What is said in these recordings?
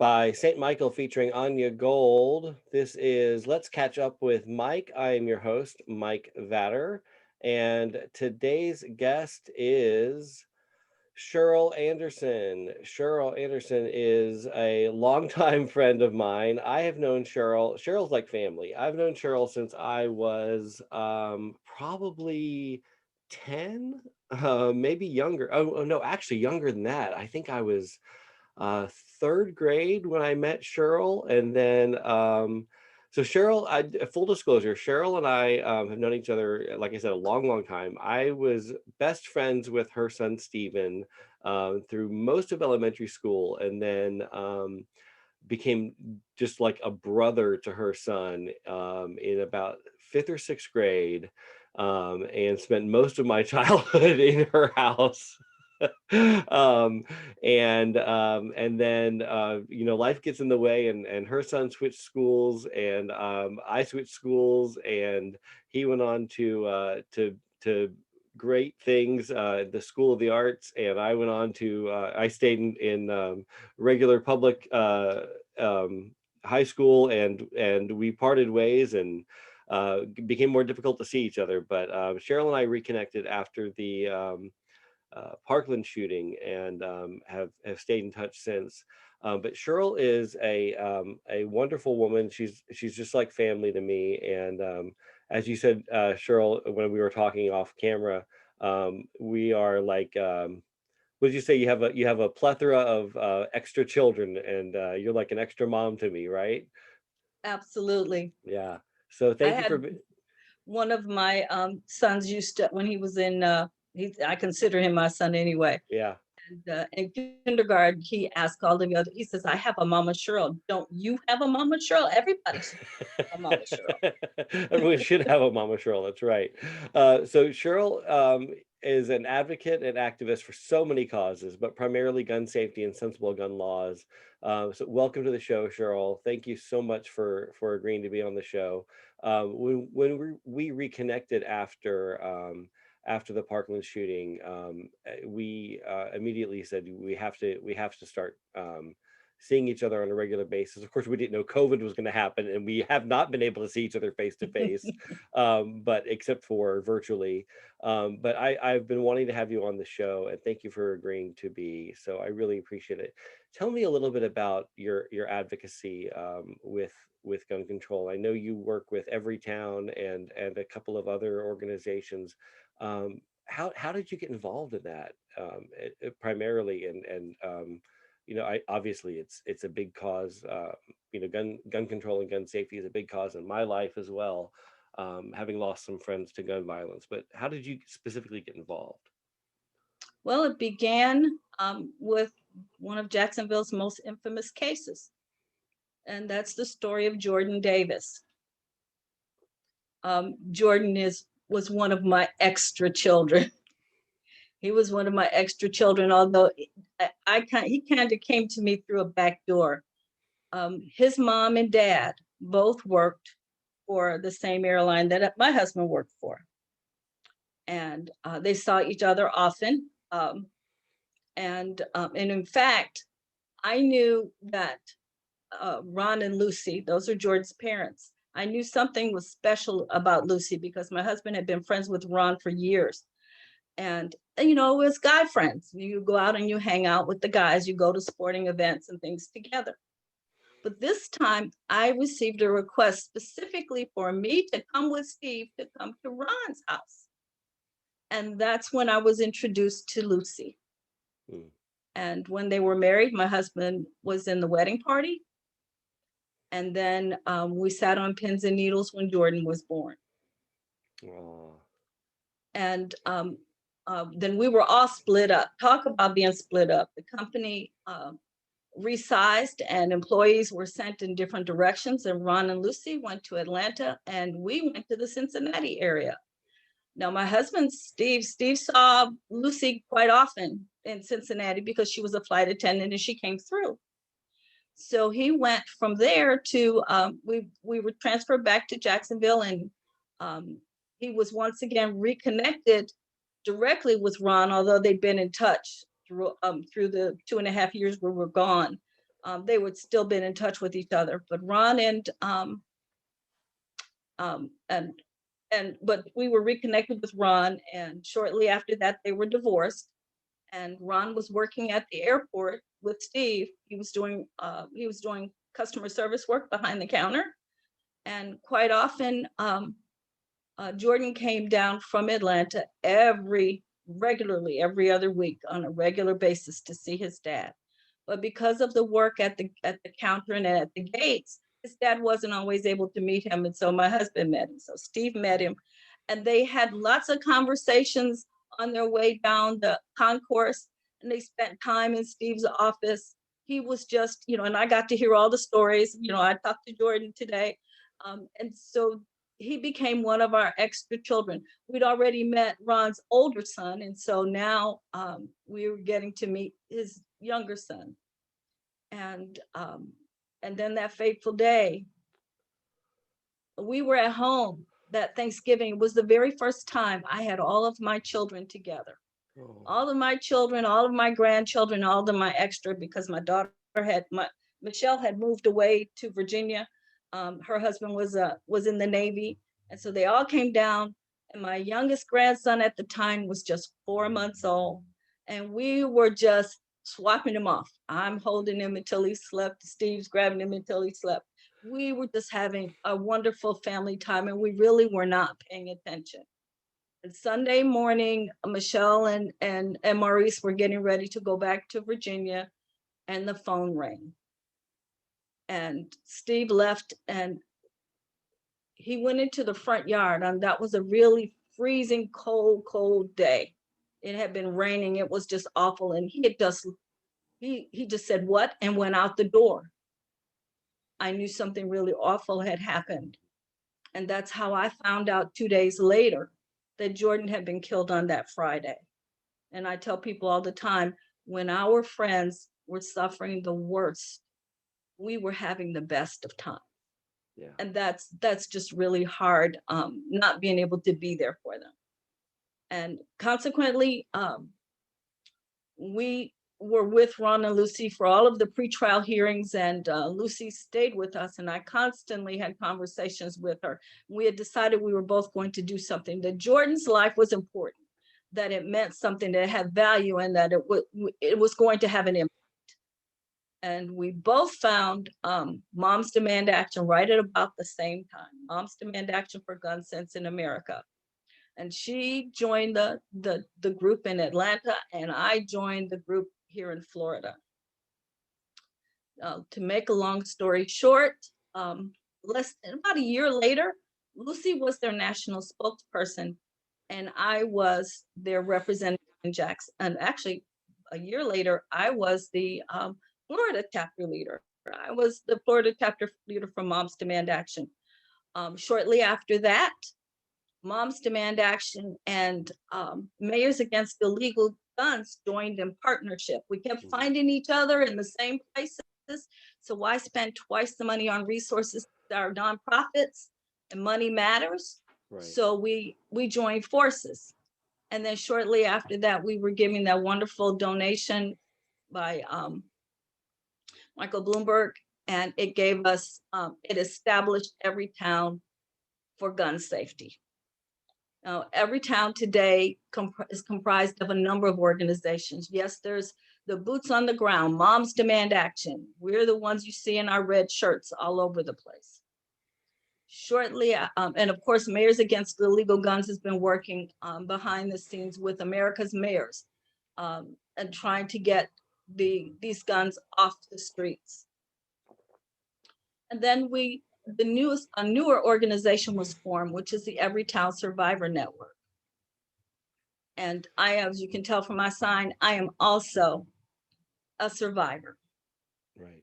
by St. Michael featuring Anya Gold. This is Let's Catch Up with Mike. I am your host, Mike Vatter, and today's guest is Chryl Anderson. Chryl Anderson is a longtime friend of mine. I have known Chryl. Cheryl's like family. I've known Chryl since I was probably 10, maybe younger. Oh, no, actually younger than that. I think I was uh, third grade when I met Chryl, and then so Chryl. Full disclosure, Chryl and I have known each other, like I said, a long, long time. I was best friends with her son Steven through most of elementary school, and then became just like a brother to her son in about fifth or sixth grade, and spent most of my childhood in her house. um and then life gets in the way, and her son switched schools, and I switched schools, and he went on to great things, the School of the Arts, and I went on to I stayed in regular public high school, and we parted ways, and became more difficult to see each other. But Cheryl and I reconnected after the Parkland shooting, and have stayed in touch since. But Cheryl is a wonderful woman. She's just like family to me. And as you said, Cheryl, when we were talking off camera, we are like. What did you say? You have a plethora of extra children, and you're like an extra mom to me, right? Absolutely. Yeah. So I thank you for. had one of my sons used to, when he was in, I consider him my son anyway. Yeah. And in kindergarten, he asked all the other, he says, I have a Mama Cheryl. Don't you have a Mama Cheryl? Everybody should have a Mama Cheryl. Everyone should have a Mama Cheryl. That's right. So Cheryl is an advocate and activist for so many causes, but primarily gun safety and sensible gun laws. So welcome to the show, Cheryl. Thank you so much for agreeing to be on the show. When we reconnected after the Parkland shooting, we immediately said we have to start seeing each other on a regular basis. Of course, we didn't know COVID was going to happen, and we have not been able to see each other face to face, but except for virtually. But I've been wanting to have you on the show, and thank you for agreeing to be. So I really appreciate it. Tell me a little bit about your advocacy with gun control. I know you work with Everytown and a couple of other organizations. How did you get involved in that, primarily, and I obviously it's a big cause. Gun control and gun safety is a big cause in my life as well. Having lost some friends to gun violence, but how did you specifically get involved? Well, it began with one of Jacksonville's most infamous cases, and that's the story of Jordan Davis. Jordan was one of my extra children. He was one of my extra children, although he kind of came to me through a back door. His mom and dad both worked for the same airline that my husband worked for. And they saw each other often. And in fact, I knew that Ron and Lucy, those are Jordan's parents. I knew something was special about Lucy because my husband had been friends with Ron for years. And it was guy friends. You go out and you hang out with the guys, you go to sporting events and things together. But this time I received a request specifically for me to come with Steve to come to Ron's house. And that's when I was introduced to Lucy. Hmm. And when they were married, my husband was in the wedding party. And then we sat on pins and needles when Jordan was born. Oh, And then we were all split up. Talk about being split up. The company resized, and employees were sent in different directions. And Ron and Lucy went to Atlanta, and we went to the Cincinnati area. Now, my husband, Steve saw Lucy quite often in Cincinnati because she was a flight attendant and she came through. So he went from there to, we were transferred back to Jacksonville, and um, he was once again reconnected directly with Ron, although they'd been in touch through the 2.5 years we were gone. They would still been in touch with each other, but Ron but we were reconnected with Ron, and shortly after that they were divorced. And Ron was working at the airport with Steve. He was doing customer service work behind the counter, and quite often Jordan came down from Atlanta regularly every other week on a regular basis to see his dad. But because of the work at the counter and at the gates, his dad wasn't always able to meet him, and so my husband met him. So Steve met him, and they had lots of conversations on their way down the concourse, and they spent time in Steve's office. He was just, and I got to hear all the stories. I talked to Jordan today, and so he became one of our extra children. We'd already met Ron's older son, and so now we were getting to meet his younger son. And then that fateful day, we were at home that Thanksgiving. It was the very first time I had all of my children together. Oh. All of my children, all of my grandchildren, all of my extra, because my daughter Michelle had moved away to Virginia. Her husband was in the Navy, and so they all came down. And my youngest grandson at the time was just 4 months old, and we were just swapping him off. I'm holding him until he slept. Steve's grabbing him until he slept. We were just having a wonderful family time, and we really were not paying attention. And Sunday morning, Michelle and Maurice were getting ready to go back to Virginia, and the phone rang. And Steve left, and he went into the front yard, and that was a really freezing cold day. It had been raining. It was just awful. And he just said, "What?" and went out the door. I knew something really awful had happened. And that's how I found out 2 days later that Jordan had been killed on that Friday. And I tell people all the time, when our friends were suffering the worst, we were having the best of time. Yeah. And that's just really hard, not being able to be there for them. And consequently, we were with Ron and Lucy for all of the pretrial hearings, and Lucy stayed with us, and I constantly had conversations with her. We had decided we were both going to do something, that Jordan's life was important, that it meant something, that it had value, and that it was going to have an impact. And we both found Moms Demand Action right at about the same time, Moms Demand Action for Gun Sense in America. And she joined the group in Atlanta, and I joined the group here in Florida. To make a long story short, about a year later, Lucy was their national spokesperson, and I was their representative in Jackson. And actually, a year later, I was the Florida chapter leader. I was the Florida chapter leader for Moms Demand Action. Shortly after that, Moms Demand Action and Mayors Against Illegal Guns joined in partnership. We kept finding each other in the same places. So why spend twice the money on resources to our nonprofits? And money matters. Right. So we joined forces. And then shortly after that, we were giving that wonderful donation by Michael Bloomberg, and it gave us, it established Everytown for gun safety. Now, Everytown today is comprised of a number of organizations. Yes, there's the boots on the ground, Moms Demand Action. We're the ones you see in our red shirts all over the place. Shortly, and of course, Mayors Against Illegal Guns has been working behind the scenes with America's mayors and trying to get these guns off the streets. And then a newer organization was formed, which is the Everytown Survivor Network. And I, as you can tell from my sign, I am also a survivor. Right.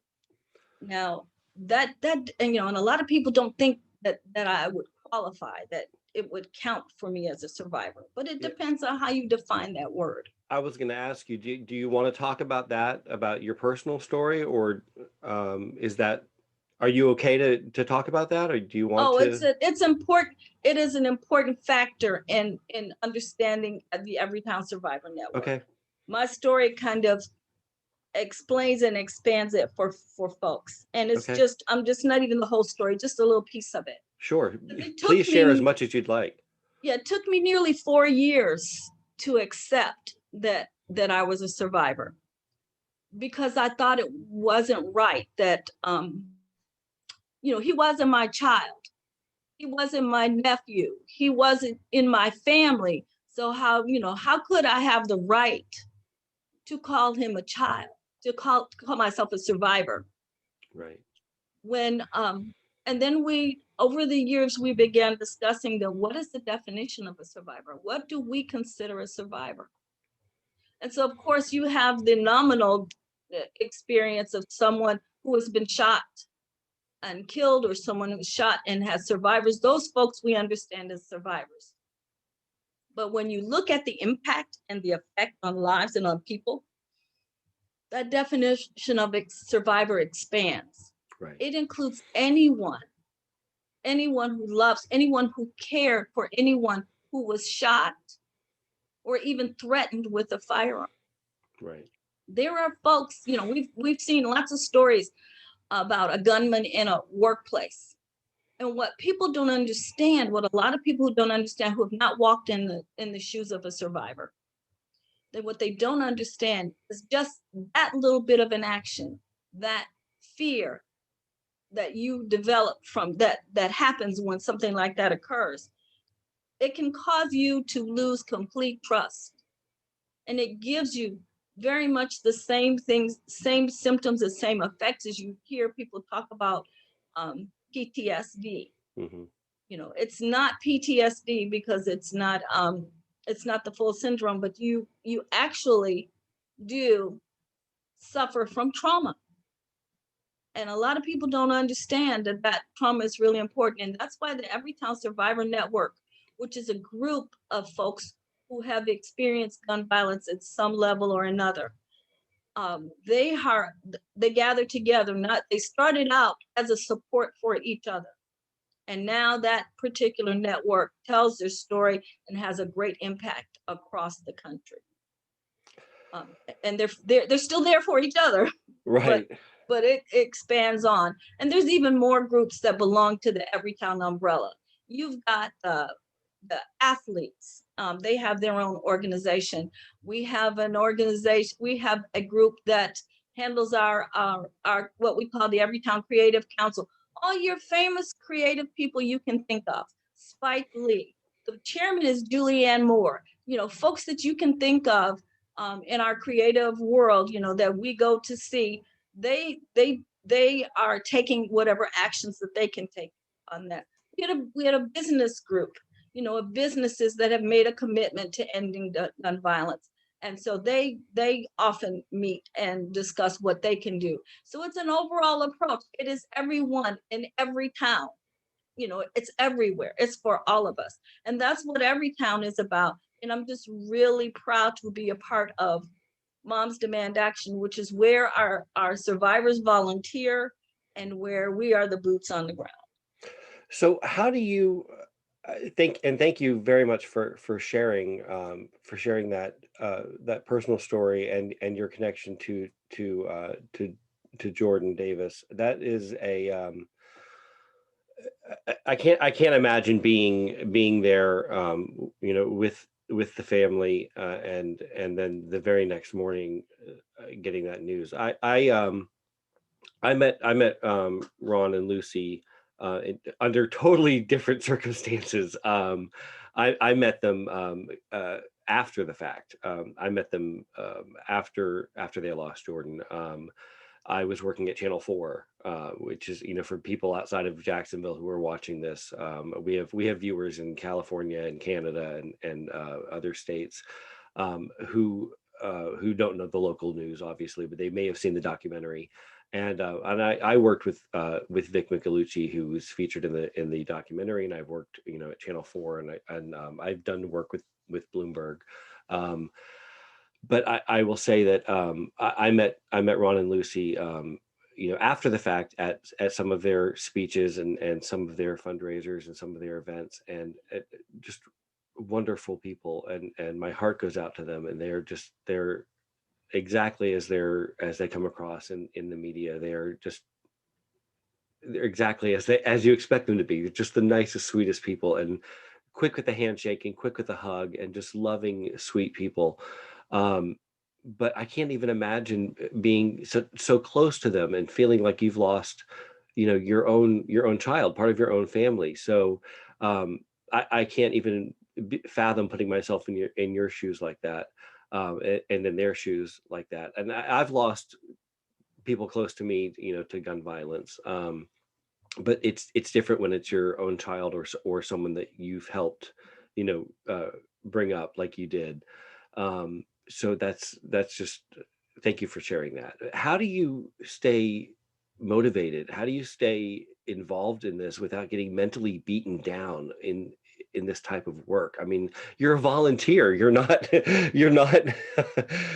Now that and and a lot of people don't think that I would qualify, that it would count for me as a survivor, but it depends on how you define that word. I was going to ask you, do you want to talk about that, about your personal story, or are you okay to talk about that, or do you want to? It's important. It is an important factor in understanding the Everytown Survivor Network. Okay. My story kind of explains and expands it for folks. And it's Okay. just, I'm just not even the whole story, just a little piece of it. Sure. It took Please share as me, much as you'd like. yeah, it took me nearly 4 years to accept that I was a survivor, because I thought it wasn't right that he wasn't my child. He wasn't my nephew. He wasn't in my family. So how could I have the right to call him a child, to call myself a survivor? Right. When and then we over the years we began discussing what is the definition of a survivor? What do we consider a survivor? And so of course you have the nominal experience of someone who has been shot and killed, or someone who's shot and has survivors. Those folks we understand as survivors. But when you look at the impact and the effect on lives and on people, that definition of survivor expands. Right. It includes anyone who loves, anyone who cared for anyone who was shot or even threatened with a firearm. Right. There are folks, we've seen lots of stories about a gunman in a workplace. And what people don't understand, what a lot of people who don't understand, who have not walked in the shoes of a survivor, that what they don't understand is just that little bit of an action, that fear that you develop from that happens when something like that occurs. It can cause you to lose complete trust, and it gives you very much the same things, same symptoms, the same effects as you hear people talk about PTSD. Mm-hmm. It's not PTSD because it's not the full syndrome, but you actually do suffer from trauma. And a lot of people don't understand that trauma is really important. And that's why the Everytown Survivor Network, which is a group of folks who have experienced gun violence at some level or another, they gather together. They started out as a support for each other. And now that particular network tells their story and has a great impact across the country. And they're still there for each other, Right. but it expands on. And there's even more groups that belong to the Everytown umbrella. You've got the athletes. They have their own organization. We have an organization. We have a group that handles our what we call the Everytown Creative Council. All your famous creative people you can think of. Spike Lee. The chairman is Julianne Moore. Folks that you can think of in our creative world, that we go to see. They are taking whatever actions that they can take on that. We had a business group, of businesses that have made a commitment to ending gun violence. And so they often meet and discuss what they can do. So it's an overall approach. It is everyone in every town. It's everywhere. It's for all of us. And that's what Everytown is about. And I'm just really proud to be a part of Moms Demand Action, which is where our survivors volunteer and where we are the boots on the ground. So how do you thank you very much for sharing that personal story and your connection to Jordan Davis. That is I can't imagine being there with the family and then the very next morning getting that news. I met Ron and Lucy under totally different circumstances. I met them after the fact. I met them after they lost Jordan. I was working at Channel 4, which is, for people outside of Jacksonville who are watching this. We have viewers in California and Canada and other states who don't know the local news, obviously, but they may have seen the documentary. And I worked with Vic Michelucci, who was featured in the documentary, and I've worked at Channel 4, and I've done work with Bloomberg. But I will say that I met Ron and Lucy after the fact at some of their speeches and some of their fundraisers and some of their events, and just wonderful people, and my heart goes out to them, and they're exactly as they come across in the media. They're exactly as you expect them to be. They're just the nicest, sweetest people, and quick with the handshake and quick with the hug, and just loving, sweet people. Um, but I can't even imagine being so close to them and feeling like you've lost, your own child, part of your own family. So I can't even fathom putting myself in your shoes like that, and in their shoes like that. And I've lost people close to me, to gun violence. But it's different when it's your own child, or someone that you've helped, you know, bring up like you did. So that's just, thank you for sharing that. How do you stay motivated? How do you stay involved in this without getting mentally beaten down in this type of work? I mean, you're a volunteer. You're not you're not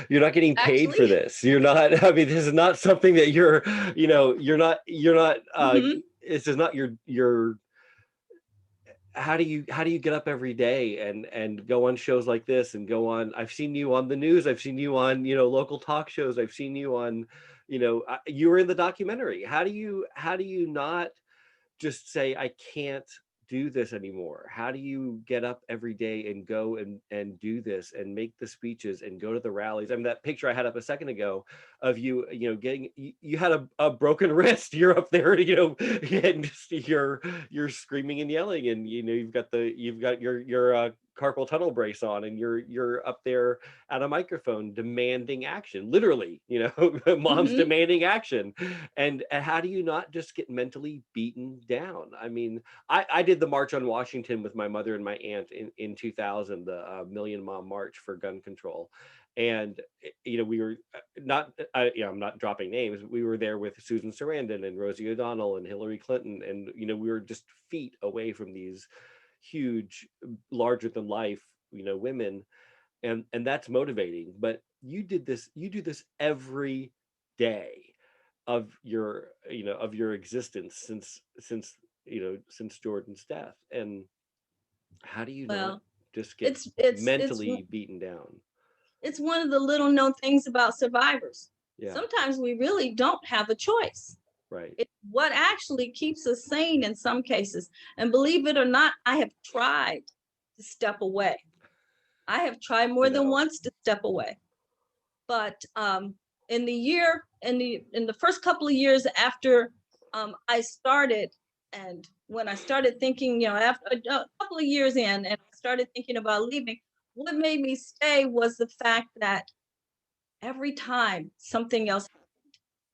you're not getting paid for Actually, this. You're not, I mean, this is not something that you're not mhm, this is not your how do you get up every day and go on shows like this, and go on, I've seen you on the news, I've seen you on, local talk shows, I've seen you on, you were in the documentary. How do you not just say, I can't do this anymore? How do you get up every day and go and do this and make the speeches and go to the rallies? I mean, that picture I had up a second ago of you, getting, you had a broken wrist. You're up there, and just, you're screaming and yelling, and you've got your carpal tunnel brace on, and you're up there at a microphone demanding action, literally, mom's mhm. demanding action. And how do you not just get mentally beaten down? I mean, I did the March on Washington with my mother and my aunt in 2000, the Million Mom March for gun control. And we were not, I'm not dropping names. We were there with Susan Sarandon and Rosie O'Donnell and Hillary Clinton, and we were just feet away from these huge, larger than life, women. And that's motivating. But you do this every day of your existence, since Jordan's death. And how do you not Well, just get it's mentally beaten down? it's one of the little known things about survivors. Yeah, Sometimes we really don't have a choice. right. It's what actually keeps us sane in some cases. And believe it or not, I have tried to step away. I have tried I more than know. once to step away. But in the first couple of years after I started, and when I started thinking, after a couple of years in, and I started thinking about leaving, what made me stay was the fact that every time something else,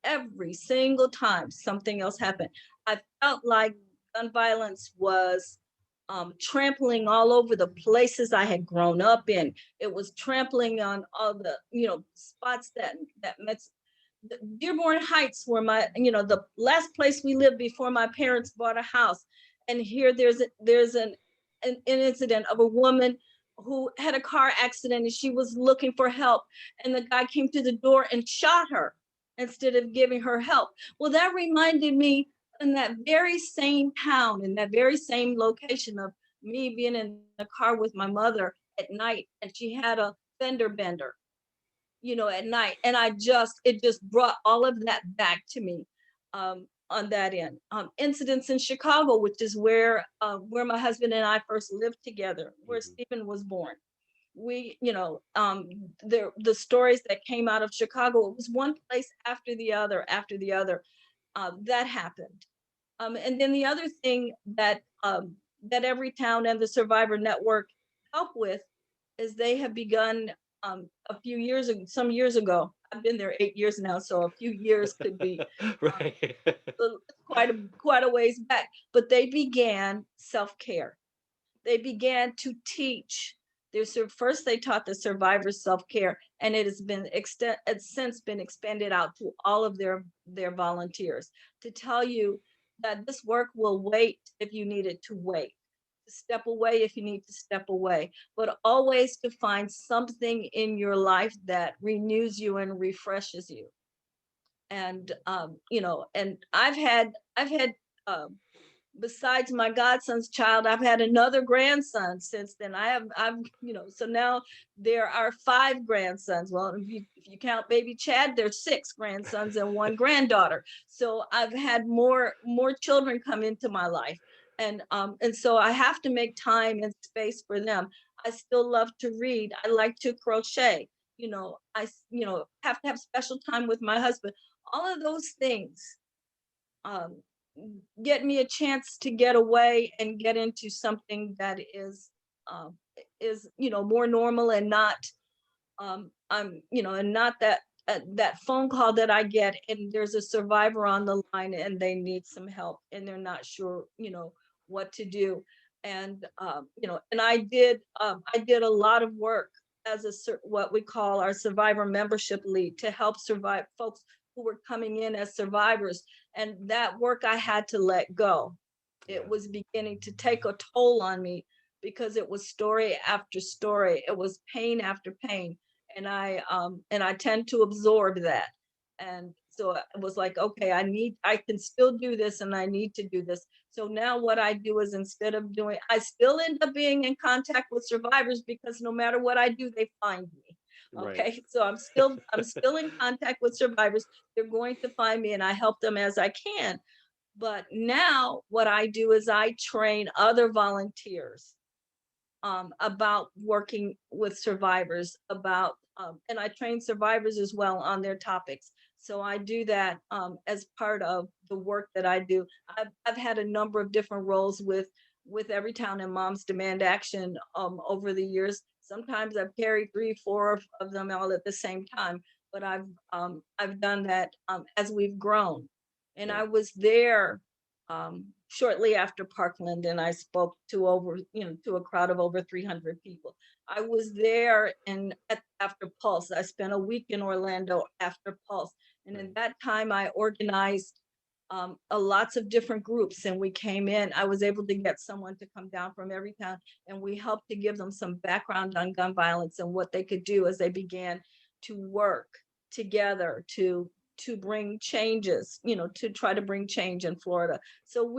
every single time something else happened, I felt like gun violence was trampling all over the places I had grown up in. It was trampling on all the, spots that met. Dearborn Heights were the last place we lived before my parents bought a house. And here there's an incident of a woman who had a car accident and she was looking for help. And the guy came to the door and shot her instead of giving her help. Well, that reminded me in that very same town, in that very same location of me being in the car with my mother at night, and she had a fender bender, at night. And it just brought all of that back to me on that end. Incidents in Chicago, which is where my husband and I first lived together, where Hmm. Stephen was born. We, the stories that came out of Chicago, it was one place after the other, that happened. And then the other thing that every town and the Survivor Network help with is they have begun a few years ago, some years ago. I've been there 8 years now, so a few years could be um, Right. quite a ways back. But they began self-care. They began to teach. First, they taught the survivors self-care, and it's since been expanded out to all of their volunteers to tell you that this work will wait if you need it to wait, to step away if you need to step away, but always to find something in your life that renews you and refreshes you. And and I've had um, besides my godson's child, I've had another grandson since then. So now there are 5 grandsons. Well, if you count baby Chad, there's 6 grandsons and 1 granddaughter. So I've had more children come into my life. And so I have to make time and space for them. I still love to read. I like to crochet. Have to have special time with my husband. All of those things um, get me a chance to get away and get into something that um, is more normal, and not and not that phone call that I get and there's a survivor on the line and they need some help and they're not sure what to do. And I did a lot of work as what we call our survivor membership lead, to help survive folks who were coming in as survivors. And that work I had to let go. Yeah. It was beginning to take a toll on me, because it was story after story. It was pain after pain. And I tend to absorb that. And so it was like, okay, I can still do this, and I need to do this. So now what I do is, I still end up being in contact with survivors, because no matter what I do, they find me. Right. Okay. So I'm still in contact with survivors. They're going to find me, and I help them as I can. But now what I do is I train other volunteers about working with survivors, and I train survivors as well on their topics. So I do that as part of the work that I do. I've had a number of different roles with Everytown and Moms Demand Action over the years. Sometimes I've carried 3, 4 of them all at the same time, but I've done that as we've grown. And Yeah. I was there shortly after Parkland, and I spoke to a crowd of over 300 people. I was there after Pulse. I spent a week in Orlando after Pulse. And in that time, I organized lots of different groups, and we came in. I was able to get someone to come down from Everytown, and we helped to give them some background on gun violence and what they could do as they began to work together to bring changes, to try to bring change in Florida. So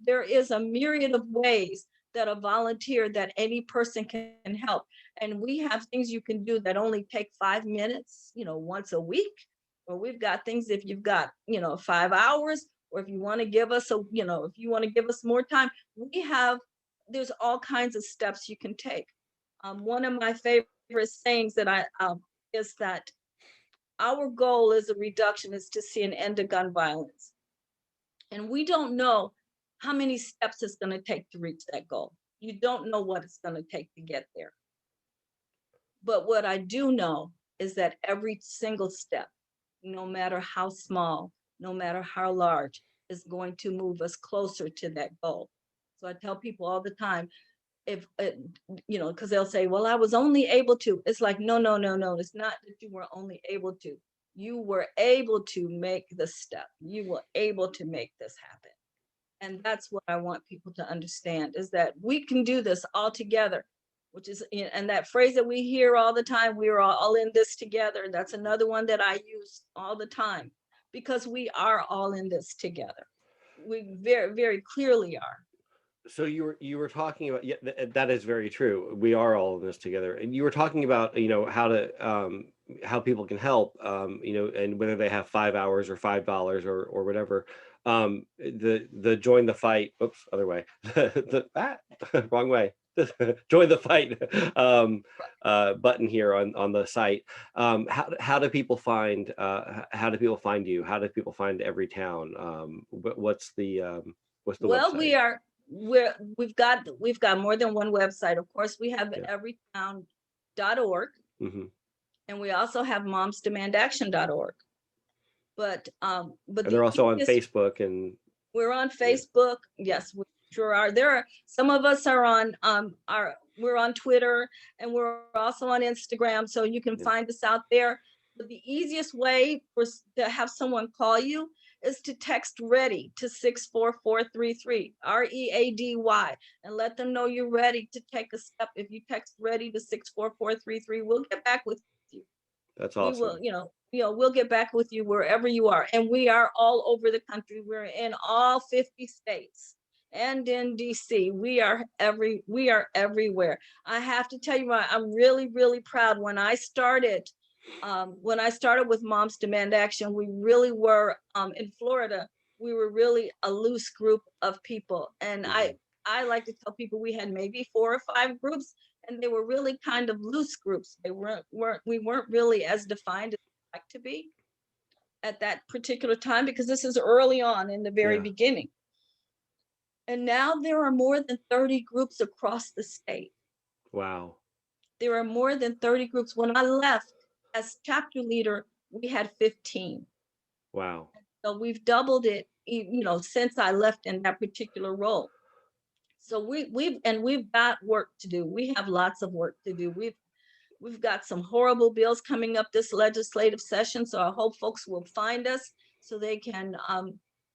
there is a myriad of ways that a volunteer, that any person can help. And we have things you can do that only take 5 minutes, once a week. Or we've got things, if you've got, 5 hours, or if you want to give us if you want to give us more time, there's all kinds of steps you can take. One of my favorite sayings that is that our goal as a reduction is to see an end to gun violence. And we don't know how many steps it's going to take to reach that goal. You don't know what it's going to take to get there. But what I do know is that every single step, no matter how small, no matter how large, is going to move us closer to that goal. So I tell people all the time, because they'll say, well, I was only able to. It's like, no. It's not that you were only able to. You were able to make the step. You were able to make this happen. And that's what I want people to understand, is that we can do this all together, and that phrase that we hear all the time, we are all in this together. That's another one that I use all the time, because we are all in this together. We very, very clearly are. So you were talking about, yeah, that is very true. We are all in this together, and you were talking about how people can help, and whether they have 5 hours or $5 or whatever. The join the fight. Oops, other way. Wrong way. Join the fight button here on the site. How do people find you? How do people find Everytown? What's the Well, website? we've got more than one website. Of course, we have Yeah. everytown.org, Mm-hmm. and we also have momsdemandaction.org. But And they're the also on easiest Facebook and We're on yeah. Facebook. Yes, we sure are. There are some of us are on we're on Twitter, and we're also on Instagram, so you can Yeah. find us out there. But the easiest way to have someone call you is to text ready to 64433 READY, and let them know you're ready to take a step. If you text ready to 64433, we'll get back with you. That's We will, awesome. we'll get back with you wherever you are. And we are all over the country. We're in all 50 states. and in DC. We are everywhere. I have to tell you, I'm really, really proud. When I started with Moms Demand Action, we really were in Florida. We were really a loose group of people, and Mhm. I like to tell people we had maybe 4 or 5 groups, and they were really kind of loose groups. They weren't we weren't really as defined as we'd like to be at that particular time, because this is early on in the very Yeah. beginning. And now there are more than 30 groups across the state. Wow. There are more than 30 groups. When I left as chapter leader, we had 15. Wow. So we've doubled it, since I left in that particular role. So we've got work to do. We have lots of work to do. We've got some horrible bills coming up this legislative session. So I hope folks will find us so they can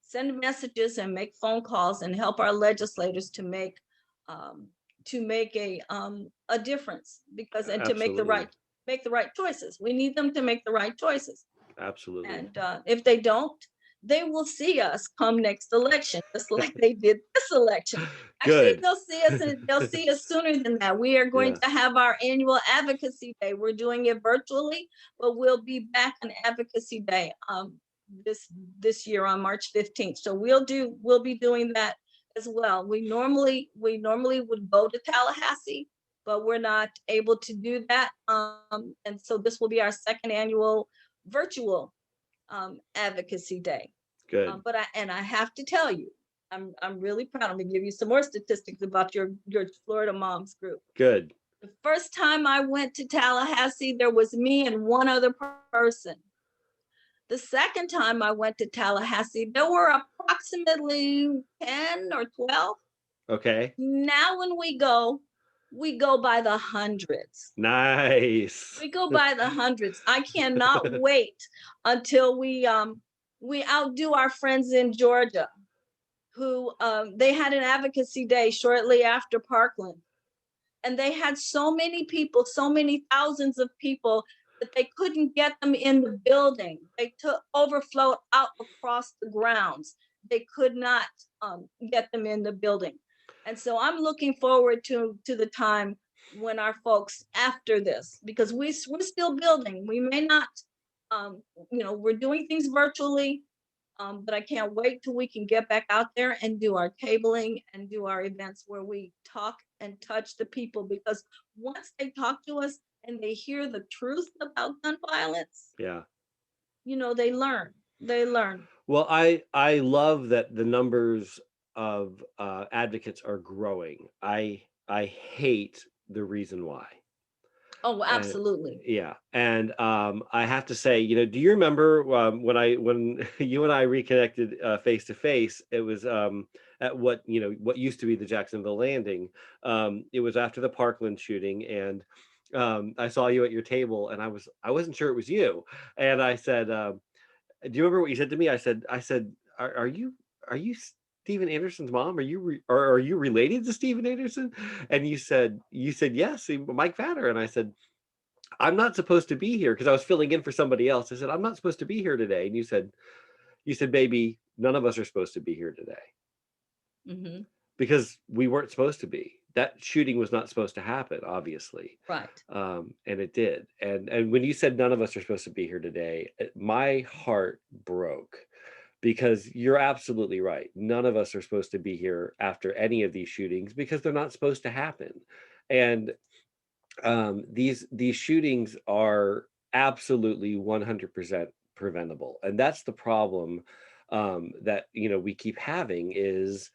send messages and make phone calls and help our legislators um, to make a difference, because and to Absolutely. make the right choices. We need them to make the right choices. Absolutely. And if they don't, they will see us come next election, just like they did this election. Actually, Good. they'll see us sooner than that. We are going Yeah. to have our annual advocacy day. We're doing it virtually, but we'll be back on advocacy day this this year on March 15th. So we'll be doing that as well. We normally would go to Tallahassee, but we're not able to do that. And so this will be our second annual virtual advocacy day. Good. I have to tell you, I'm really proud. I'm gonna give you some more statistics about your Florida Moms group. Good. The first time I went to Tallahassee, there was me and one other person. The second time I went to Tallahassee, there were approximately 10 or 12. Okay. Now when we go by the hundreds. Nice. We go by the hundreds. I cannot wait until we outdo our friends in Georgia, who they had an advocacy day shortly after Parkland, and they had so many people, so many thousands of people, that they couldn't get them in the building. They took overflow out across the grounds. They could not get them in the building. And so I'm looking forward to the time when our folks after this, because we're still building. We may not, we're doing things virtually, but I can't wait till we can get back out there and do our tabling and do our events where we talk and touch the people. Because once they talk to us and they hear the truth about gun violence, Yeah. they learn. They learn. Well, I love that the numbers of advocates are growing. I hate the reason why. Oh, And absolutely. yeah, and I have to say, do you remember when you and I reconnected face to face? It was at what used to be the Jacksonville Landing. It was after the Parkland shooting, and I saw you at your table, and I wasn't sure it was you, and I said, "Do you remember what you said to me?" I said, are you Steven Anderson's mom? Are you related to Steven Anderson?" And you said yes, Mike Vatter, and I said, I'm not supposed to be here because I was filling in for somebody else. I said, I'm not supposed to be here today. And you said, baby, none of us are supposed to be here today Hmm. because we weren't supposed to be. That shooting was not supposed to happen, obviously. Right. And it did. And when you said none of us are supposed to be here today, my heart broke because you're absolutely right. None of us are supposed to be here after any of these shootings because they're not supposed to happen. And these shootings are absolutely 100% preventable, and that's the problem that we keep having is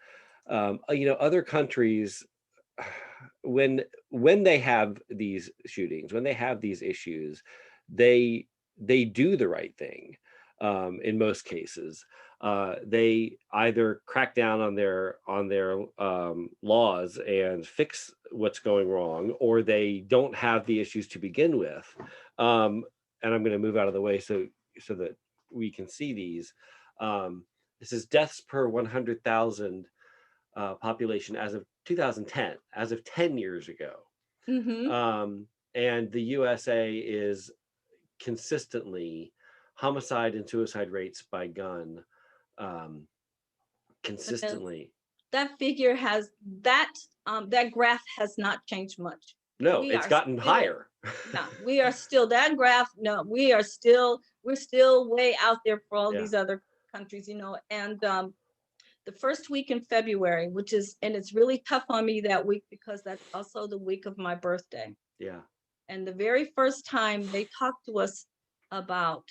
other countries when they have these shootings, when they have these issues, they do the right thing in most cases. They either crack down on their laws and fix what's going wrong, or they don't have the issues to begin with. Um, and I'm going to move out of the way so that we can see these. This is deaths per 100,000 population as of 2010, as of 10 years ago. Hmm. Um, and the USA is consistently homicide and suicide rates by gun, And then consistently. that figure has that that graph has not changed much. No, We it's are gotten still, higher. yeah, we are still that graph. No, we're still way out there for all Yeah. these other countries, you know. And the first week in February, which is, and it's really tough on me that week because that's also the week of my birthday. Yeah. And the very first time they talked to us about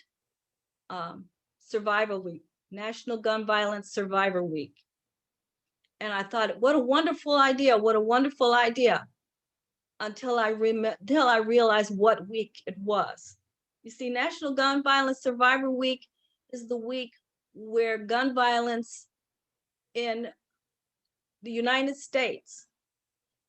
Survivor Week, National Gun Violence Survivor Week. And I thought, what a wonderful idea, what a wonderful idea, until I realized what week it was. You see, National Gun Violence Survivor Week is the week where gun violence in the United States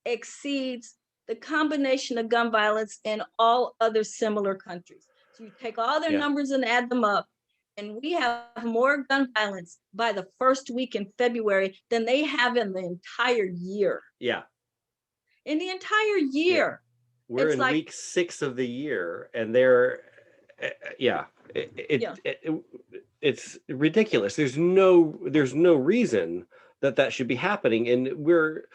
exceeds the combination of gun violence in all other similar countries. So you take all their numbers and add them up, and we have more gun violence by the first week in February than they have in the entire year. Yeah. In the entire year. We're it's in like, week 6 of the year, and they're it's ridiculous. There's no reason that should be happening. And we're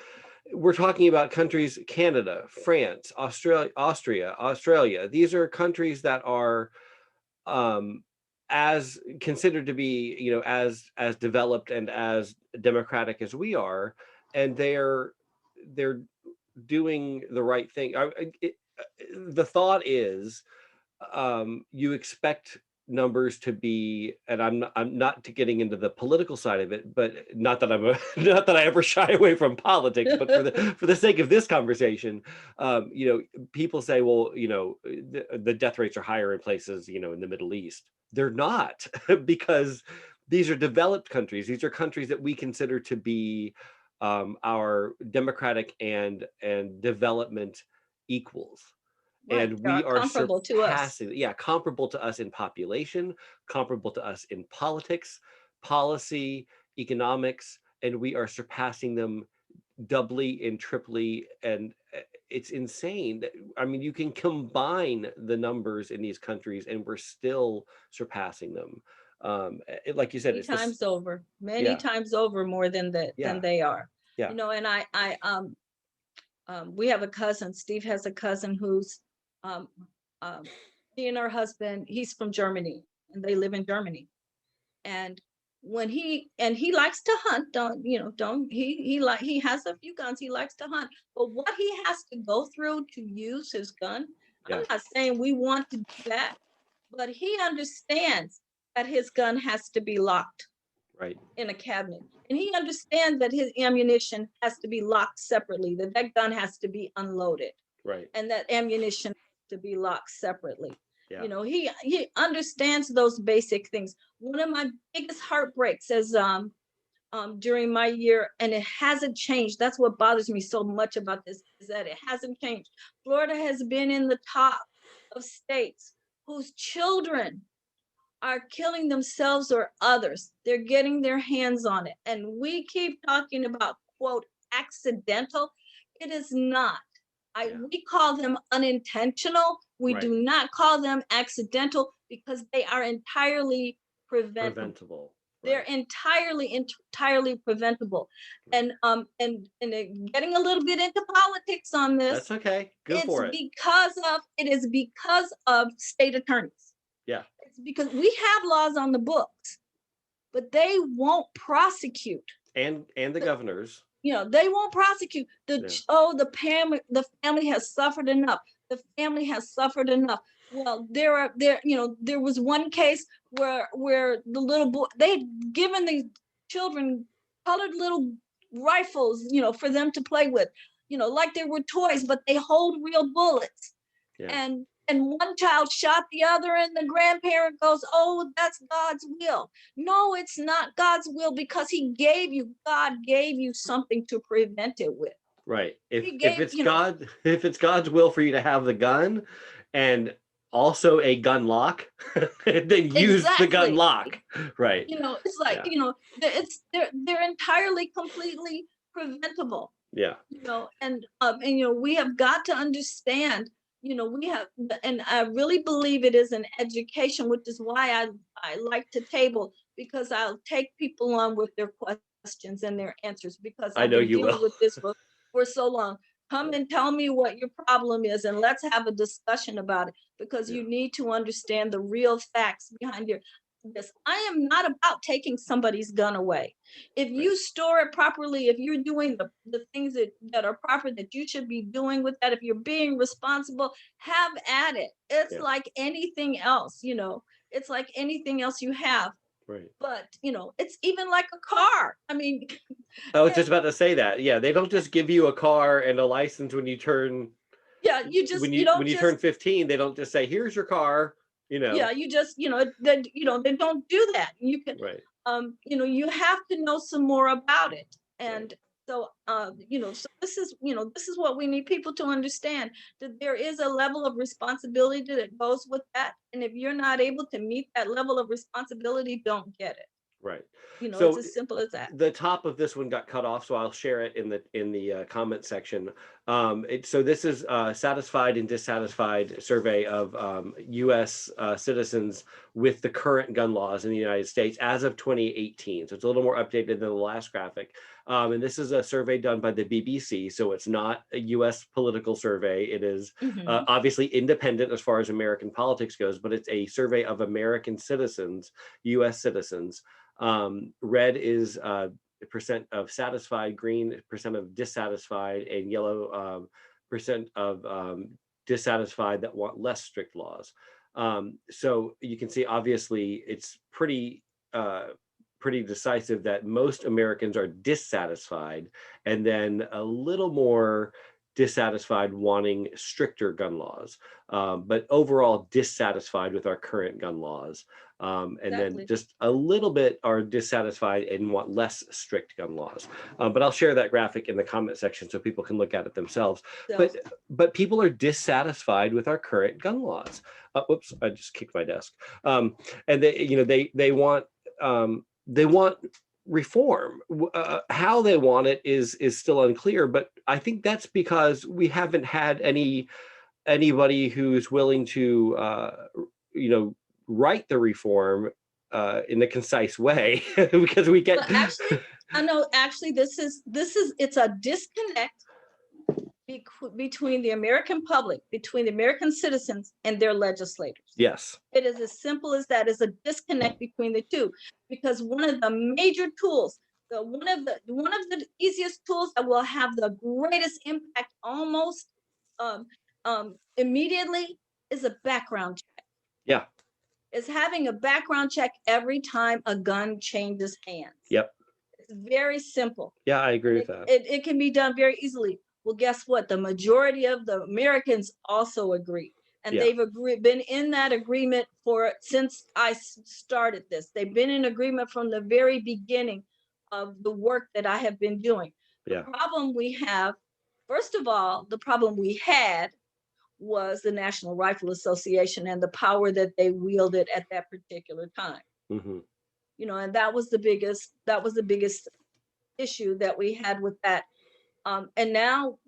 talking about countries: Canada, France, Australia. These are countries that are as considered to be, you know, as developed and as democratic as we are, and they're doing the right thing. The thought is, you expect numbers to be, and I'm not getting into the political side of it, but not that not that I ever shy away from politics, but for the sake of this conversation, you know, people say, well, you know, the death rates are higher in places, you know, in the Middle East. They're not, because these are developed countries. These are countries that we consider to be our democratic and development equals. right, And they we are comparable to us. surpassing, comparable to us in population, comparable to us in politics, policy, economics, and we are surpassing them doubly and triply. And it's insane. I mean, you can combine the numbers in these countries and we're still surpassing them. Like you said, Many it's this. times over, many Yeah. times over, more than Yeah. they are. Yeah. You know, and we have a cousin. Steve has a cousin who's he and her husband. He's from Germany, and they live in Germany. And when he likes to hunt, he has a few guns. He likes to hunt, but what he has to go through to use his gun, Yeah. I'm not saying we want to do that, but he understands that his gun has to be locked Right. in a cabinet. And he understands that his ammunition has to be locked separately, that gun has to be unloaded. Right. And that ammunition has to be locked separately. Yeah. You know, he understands those basic things. One of my biggest heartbreaks is during my year, and it hasn't changed. That's what bothers me so much about this, is that it hasn't changed. Florida has been in the top of states whose children are killing themselves or others. They're getting their hands on it. And we keep talking about, quote, accidental. It is not. We call them unintentional. We do not call them accidental, because they are entirely preventable. They're entirely preventable. And getting a little bit into politics on this. That's okay. Go for it. It is because of state attorneys. Yeah. It's because we have laws on the books, but they won't prosecute. And the governors. You know, they won't prosecute. The family has suffered enough. The family has suffered enough. Well, there was one case where the little boy, they'd given the children colored little rifles, you know, for them to play with, you know, like they were toys, but they hold real bullets. Yeah. And one child shot the other, and the grandparent goes, "Oh, that's God's will." No, it's not God's will, because God gave you something to prevent it with. Right. If it's God's will for you to have the gun and also a gun lock, then use the gun lock. Right. You know, it's like, you know, they're entirely, completely preventable. Yeah. You know, and you know, we have got to understand, you know, and I really believe it is an education, which is why I like to table because I'll take people on with their questions and their answers, because I I've know been you dealing will. with this for so long. Come and tell me what your problem is, and let's have a discussion about it, because Yeah. you need to understand the real facts behind this. I am not about taking somebody's gun away. If Right. you store it properly, if you're doing the things that are proper that you should be doing with that, if you're being responsible, have at it. It's Yeah. like anything else, it's like anything else you have. Right. But it's even like a car. I mean, I was just about to say that. Yeah, they don't just give you a car and a license when you turn yeah, you when don't you turn just 15. They don't just say, "Here's your car." You know. yeah, you just they don't do that. You can Right. you have to know some more about it. Right. And so so this is what we need people to understand, that there is a level of responsibility that goes with that. And if you're not able to meet that level of responsibility, don't get it. Right. It's So as simple as that. the top of this one got cut off, so I'll share it in the comment section. So this is satisfied and dissatisfied survey of U.S. Citizens with the current gun laws in the United States as of 2018. So it's a little more updated than the last graphic. And this is a survey done by the BBC, so it's not a U.S. political survey. It is Hmm. obviously independent as far as American politics goes, but it's a survey of American citizens, U.S. citizens. Red is percent of satisfied, green percent of dissatisfied, and yellow percent of dissatisfied that want less strict laws. So you can see, obviously, it's pretty decisive that most Americans are dissatisfied, and then a little more dissatisfied wanting stricter gun laws, but overall dissatisfied with our current gun laws. And then Exactly. just a little bit are dissatisfied and want less strict gun laws. But I'll share that graphic in the comment section so people can look at it themselves. So But people are dissatisfied with our current gun laws. Whoops, I just kicked my desk. And they want reform. How they want it is still unclear, but I think that's because we haven't had anybody who's willing to write the reform in a concise way because we get well, actually, I know actually it's a disconnect between the American public, between the American citizens and their legislators. yes. It is as simple as that. Is a disconnect between the two, because one of the major tools, one of the easiest tools that will have the greatest impact almost immediately, is a background check. Yeah. Is having a background check every time a gun changes hands. Yep. It's very simple. Yeah, I agree And with that. it can be done very easily. Well, guess what? The majority of the Americans also agree. And Yeah. they've been in that agreement since I started this. They've been in agreement from the very beginning of the work that I have been doing. The Yeah. problem we have, first of all, the problem we had was the National Rifle Association and the power that they wielded at that particular time. Mm-hmm. And that was the biggest issue that we had with that. And now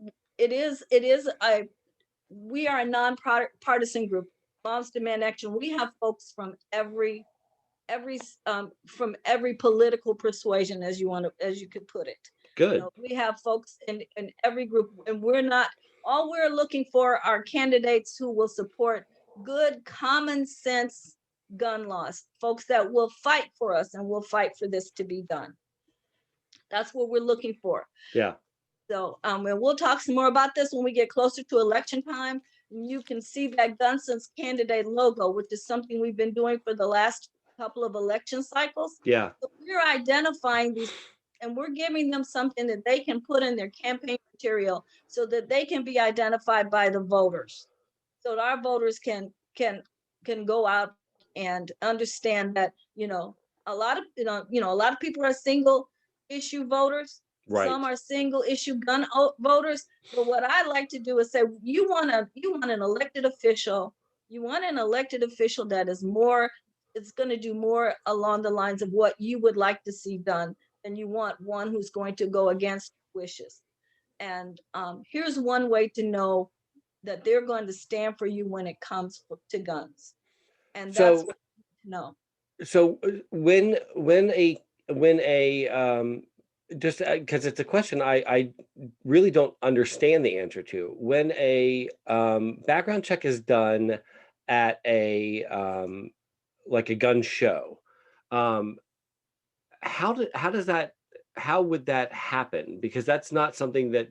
we are a non-partisan group. Moms Demand Action. We have folks from every political persuasion, as you could put it. Good. We have folks in every group, and all we're looking for are candidates who will support good common sense gun laws, folks that will fight for us and will fight for this to be done. That's what we're looking for. Yeah. So, and we'll talk some more about this when we get closer to election time. You can see that Gun Sense candidate logo, which is something we've been doing for the last couple of election cycles. Yeah. So we're identifying these, and we're giving them something that they can put in their campaign material so that they can be identified by the voters. So that our voters can go out and understand that, a lot of people are single issue voters. Right. Some are single issue gun voters. But what I like to do is say, you want an elected official. You want an elected official that is more, it's going to do more along the lines of what you would like to see done, and you want one who's going to go against wishes. And here's one way to know that they're going to stand for you when it comes to guns. And that's So what you need to know. So when a just because it's a question I really don't understand the answer to. When a background check is done at a like a gun show, um, how does that how would that happen? Because that's not something that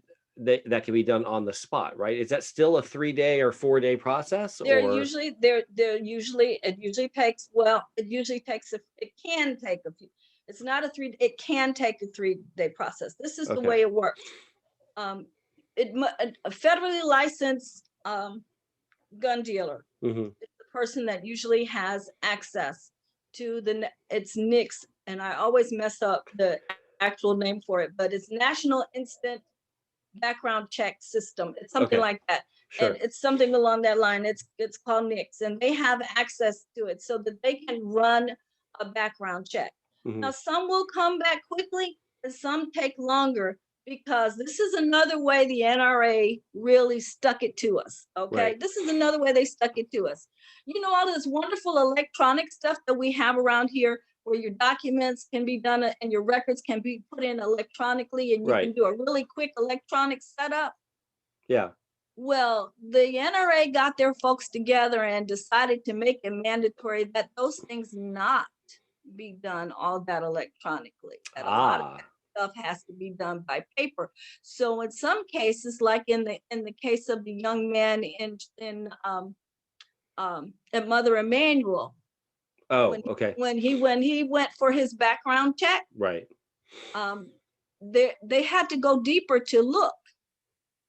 can be done on the spot, right? Is that still a 3-day or 4-day process, or They're usually it usually takes well it usually takes it can take a few. It's not a three. It can take a 3-day process. This is the okay? way it works. Um, a federally licensed gun dealer Hmm. is the person that usually has access to it's NICS, and I always mess up the actual name for it, but it's National Instant Background Check System. It's something Okay, like that. And sure. it's something along that line. It's called NICS, and they have access to it so that they can run a background check. Hmm. Now, some will come back quickly, and some take longer because this is another way the NRA really stuck it to us. Okay, Right. this is another way they stuck it to us. You know, all this wonderful electronic stuff that we have around here where your documents can be done and your records can be put in electronically and you can Right. do a really quick electronic setup. Yeah. Well, the NRA got their folks together and decided to make it mandatory that those things not be done all that electronically, that a lot of that Ah. stuff has to be done by paper. So in some cases, like in the case of the young man at Mother Emanuel, Oh, when okay. when he went for his background check, Right. um, they had to go deeper to look.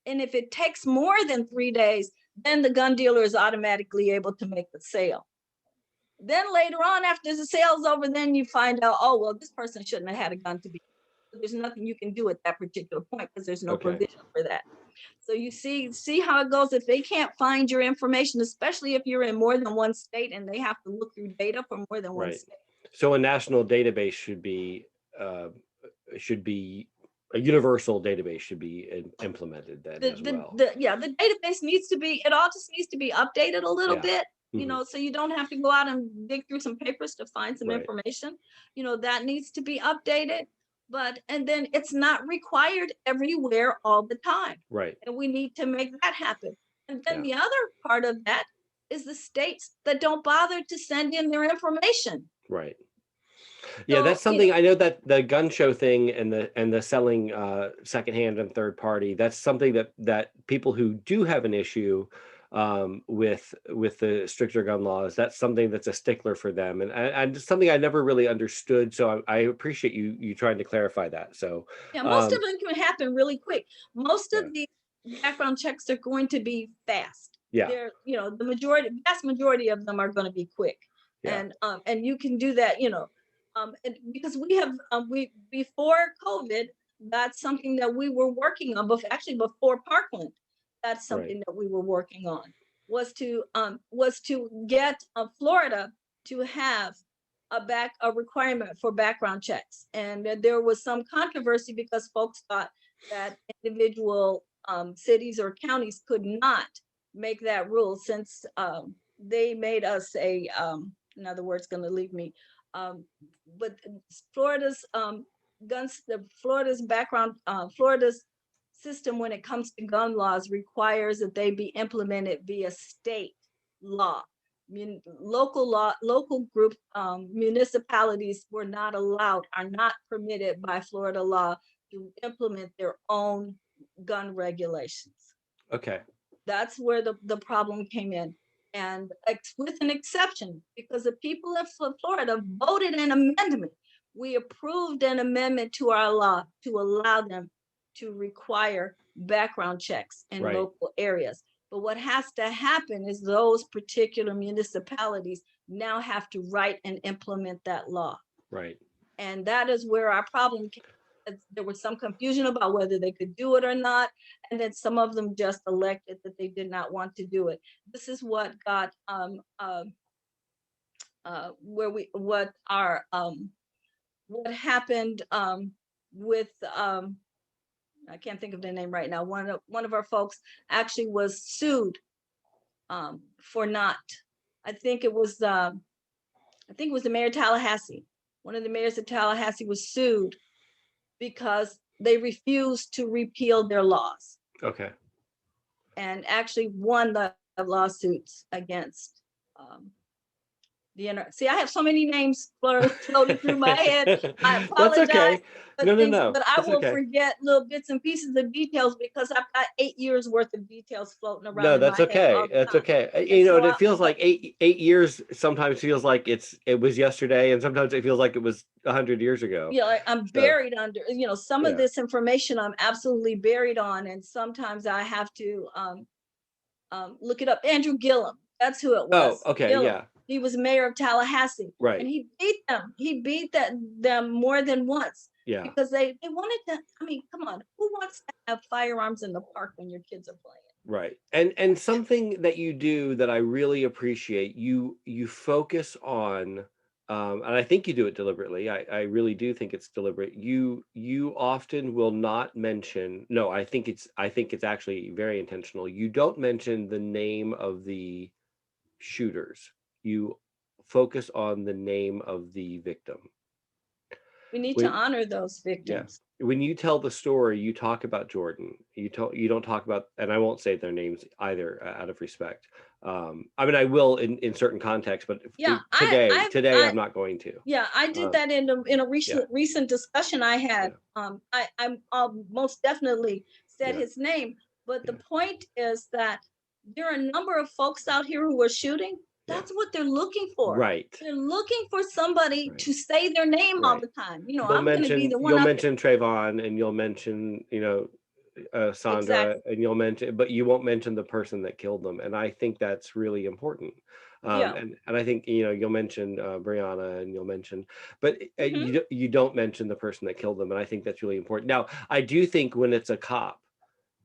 And if it takes more than 3 days, then the gun dealer is automatically able to make the sale. Then later on, after the sale's over, then you find out, oh, well, this person shouldn't have had a gun to be. There's nothing you can do at that particular point because there's no Okay. provision for that. So you see how it goes. If they can't find your information, especially if you're in more than one state and they have to look through data for more than one Right. state. So a national database uh, should be a universal database should be implemented then as well. The database needs to be, it all just needs to be updated a little Yeah. bit, Hmm. so you don't have to go out and dig through some papers to find some Right. information. That needs to be updated, and then it's not required everywhere all the time. Right. And we need to make that happen. And then Yeah. the other part of that is the states that don't bother to send in their information. Right. Yeah, So, that's something I know, that the gun show thing and the selling secondhand and third party, that's something that people who do have an issue with the stricter gun laws, that's something that's a stickler for them, and just something I never really understood. So I appreciate you trying to clarify that. So yeah, most of um, them can happen really quick. Most of yeah, the background checks are going to be fast. yeah, They're, vast majority of them are going to be quick, yeah, and you can do that, and because we have we before COVID, that's something that we were working on. But actually, before Parkland, that's right, something that we were working on was to get Florida to have a requirement for background checks, and there was some controversy because folks thought that individual cities or counties could not make that rule since they made us in other words, going to leave me, um, but Florida's Florida's system when it comes to gun laws requires that they be implemented via state law. Local group municipalities are not permitted by Florida law to implement their own gun regulations. okay, That's where the problem came in. And with an exception, because the people of Florida voted an amendment. We approved an amendment to our law to allow them to require background checks in right, local areas. But what has to happen is those particular municipalities now have to write and implement that law. right, And that is where our problem came. There was some confusion about whether they could do it or not. And then some of them just elected that they did not want to do it. This is what got where we what happened with I can't think of the name right now. One of our folks actually was sued for not. I think it was I think it was the mayor of Tallahassee. One of the mayors of Tallahassee was sued because they refused to repeal their laws, Okay. and actually won the lawsuits against see, I have so many names floating through my head. I That's apologize okay. for No, no, things, no. but I That's will okay. forget little bits and pieces of details because I've got 8 years worth of details floating around No, in that's my head all okay. the That's time. okay. And You know, so and it feels like eight years sometimes feels like it was yesterday, and sometimes it feels like it was 100 years ago. like I'm So buried under, some of yeah. this information I'm absolutely buried on. And sometimes I have to look it up. Andrew Gillum, that's who it Oh, was. okay. Gillum. Yeah. He was mayor of Tallahassee, and Right. he beat them. He beat them more than once Yeah. because they wanted to. I mean, come on, who wants to have firearms in the park when your kids are playing? Right. And something that you do that I really appreciate, you focus on, and I think you do it deliberately. I really do think it's deliberate. You often will not mention, no, I think it's actually very intentional. You don't mention the name of the shooters. You focus on the name of the victim. We need to When honor those Yeah. victims. When you tell the story, you talk about Jordan. You don't talk about, and I won't say their names either, out of respect. I mean, I will in certain contexts, but Yeah, today I'm not going to. yeah, I did Um, that in a yeah, recent discussion I had. yeah, I'm most definitely said yeah, his name, but the yeah, point is that there are a number of folks out here who are shooting. yeah. That's what they're looking for. Right, They're looking for somebody right, to say their name all right. the time. I'm going to be the one You'll up there. mention Trayvon, and you'll mention Sandra, Exactly. and you'll mention, but you won't mention the person that killed them. And I think that's really important. Yeah. And I think you'll mention Brianna, and you'll mention, but Hmm. you don't mention the person that killed them. And I think that's really important. Now, I do think when it's a cop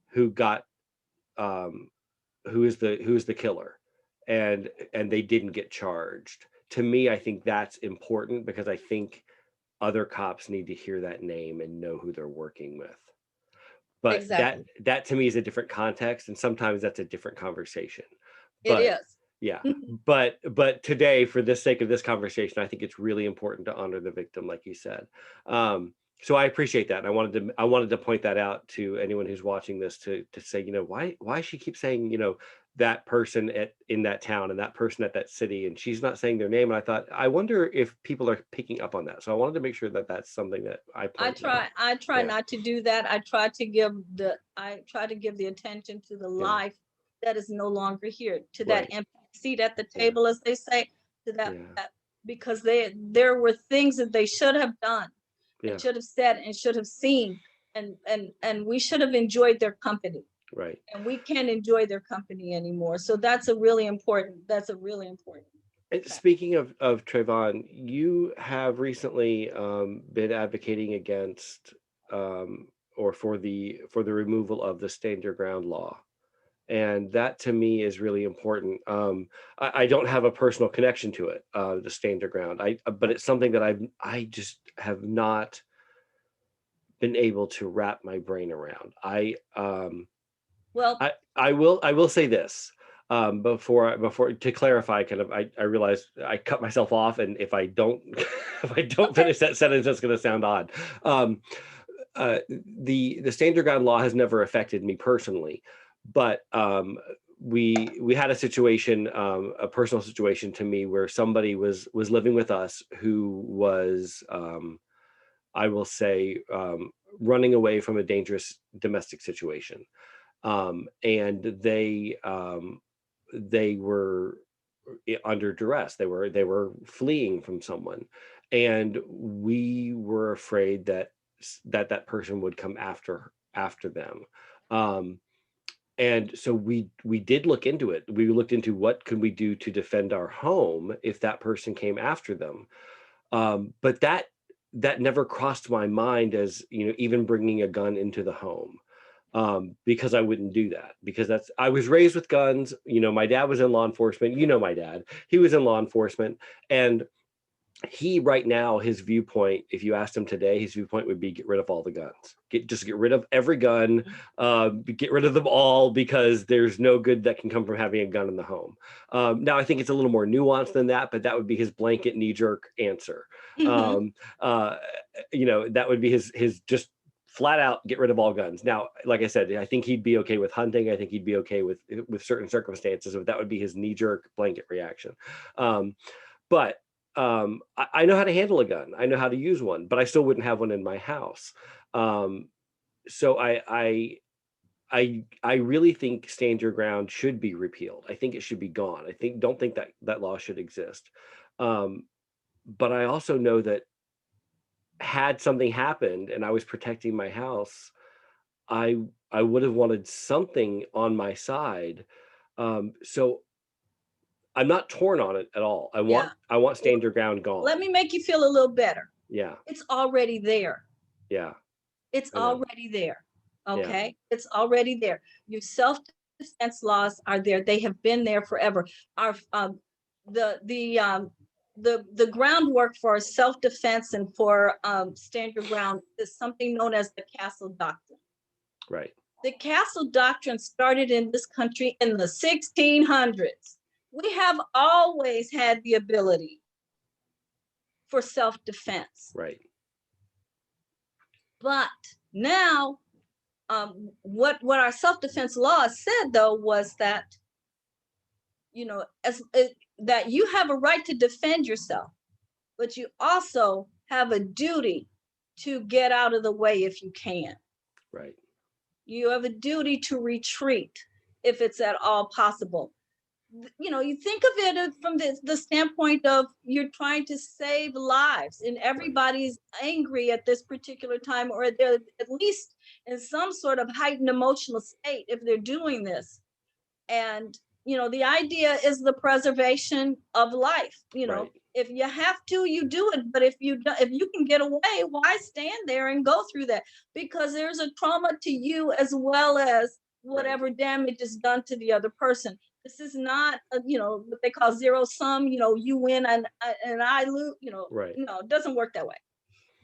who got um, who's the killer, and they didn't get charged. To me, I think that's important because I think other cops need to hear that name and know who they're working with. But Exactly. that to me is a different context, and sometimes that's a different conversation. It But is. yeah, but today, for the sake of this conversation, I think it's really important to honor the victim, like you said. So I appreciate that, and I wanted to point that out to anyone who's watching this, to say, why she keeps saying, that person in that town, and that person at that city, and she's not saying their name. And I thought, I wonder if people are picking up on that. So I wanted to make sure that that's something that I pointed out. I try Yeah, not to do that. I try to give the attention to the yeah, life that is no longer here, to that right, empty seat at the yeah, table, as they say, to yeah, because there were things that they should have done and yeah, should have said and should have seen, and we should have enjoyed their company, right. and we can't enjoy their company anymore. So that's a really important fact. Speaking of Trayvon, you have recently been advocating against, or for the removal of the stand your ground law, and that to me is really important. I don't have a personal connection to it, the stand your ground. But it's something that I just have not been able to wrap my brain around. Well, I will say this, before to clarify, kind of, I realized I cut myself off, and if I don't if I don't okay. finish that sentence, that's going to sound odd. Um, the stand your ground law has never affected me personally, but we had a situation, a personal situation to me, where somebody was living with us who was, I will say, running away from a dangerous domestic situation, and they were under duress. They were fleeing from someone, and we were afraid that person would come after them. Um, and so we did look into it. We looked into what could we do to defend our home if that person came after them. But that never crossed my mind as, even bringing a gun into the home, because I wouldn't do that, because I was raised with guns. My dad was in law enforcement. My dad, he was in law enforcement. And he right now, his viewpoint, if you asked him today, his viewpoint would be get rid of all the guns. Just get rid of every gun, get rid of them all, because there's no good that can come from having a gun in the home. Now, I think it's a little more nuanced than that, but that would be his blanket knee-jerk answer. Mhm. That would be his just flat out get rid of all guns. Now, like I said, I think he'd be okay with hunting. I think he'd be okay with certain circumstances, but that would be his knee-jerk blanket reaction. But I know how to handle a gun. I know how to use one, but I still wouldn't have one in my house. So I really think stand your ground should be repealed. I think it should be gone. Don't think that law should exist. But I also know that had something happened and I was protecting my house, I would have wanted something on my side. So I'm not torn on it at all. Yeah. I want Well, stand your ground let gone. me make you feel a little better. Yeah, It's already there. yeah, It's I know. already there. Yeah, Okay? It's already there. Your self-defense laws are there. They have been there forever. Our the the the groundwork for self-defense and for stand your ground is something known as the Castle Doctrine. right, The Castle Doctrine started in this country in the 1600s. We have always had the ability for self-defense. right, But now, what our self-defense laws said though was that, that you have a right to defend yourself, but you also have a duty to get out of the way if you can. right, You have a duty to retreat if it's at all possible. You think of it from the standpoint of you're trying to save lives, and right, everybody's angry at this particular time, or they're at least in some sort of heightened emotional state if they're doing this. And the idea is the preservation of life. right, If you have to, you do it, but if you can get away, why stand there and go through that? Because there's a trauma to you as well as right, whatever damage is done to the other person. This is not what they call zero sum. You win and I lose. right, No, it doesn't work that way.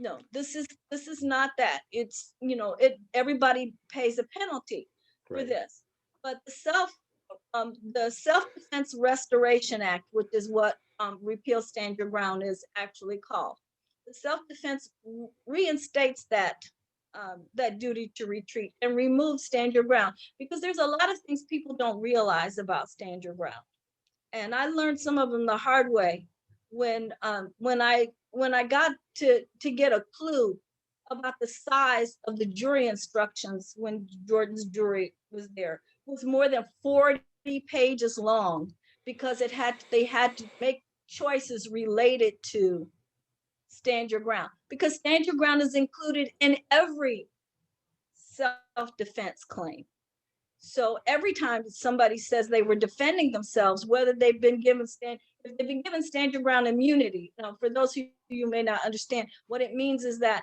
No, this is not that. It's everybody pays a penalty for right, this. But the Self-Defense Restoration Act, which is what repeal stand your ground is actually called. The self-defense reinstates that duty to retreat and remove stand your ground, because there's a lot of things people don't realize about stand your ground, and I learned some of them the hard way when I got to get a clue about the size of the jury instructions when Jordan's jury was there. It was more than 40 pages long, because they had to make choices related to stand your ground, because stand your ground is included in every self-defense claim. So every time somebody says they were defending themselves, whether they've been given if they've been given stand your ground immunity, for those who you may not understand, what it means is that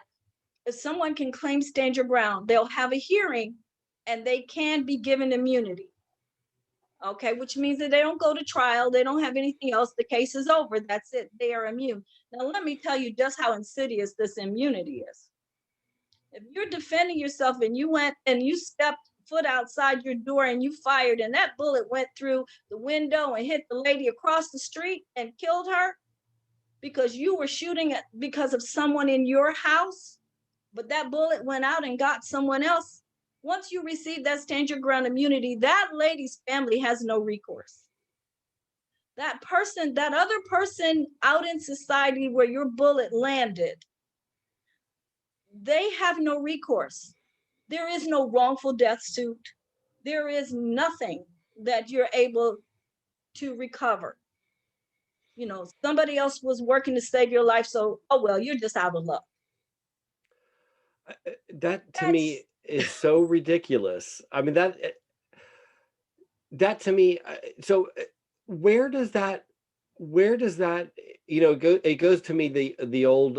if someone can claim stand your ground, they'll have a hearing and they can be given immunity. Okay, which means that they don't go to trial, they don't have anything else, the case is over, that's it, they are immune. Now, let me tell you just how insidious this immunity is. If you're defending yourself and you went and you stepped foot outside your door and you fired and that bullet went through the window and hit the lady across the street and killed her because you were shooting at because of someone in your house, but that bullet went out and got someone else. Once you receive that stand your ground immunity, that lady's family has no recourse. That other person out in society where your bullet landed, they have no recourse. There is no wrongful death suit. There is nothing that you're able to recover. Somebody else was working to save your life, so oh well, you're just out of luck. that to me That's is so ridiculous. I mean, that to me, so where does that go? It goes to me, the old,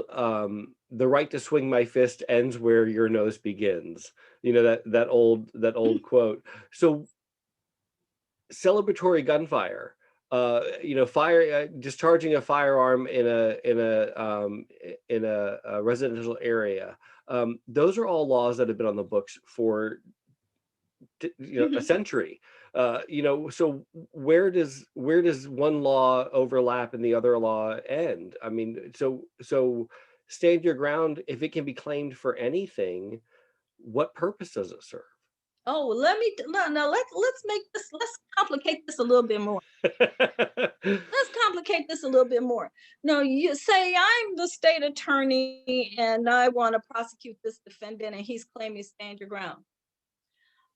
the right to swing my fist ends where your nose begins, that old quote. So celebratory gunfire, discharging a firearm in a residential area. Those are all laws that have been on the books for a century. So where does one law overlap and the other law end? I mean, so stand your ground, if it can be claimed for anything, what purpose does it serve? Oh, let's make this, let's complicate this a little bit more. Let's complicate this a little bit more. No, you say I'm the state attorney and I want to prosecute this defendant and he's claiming stand your ground.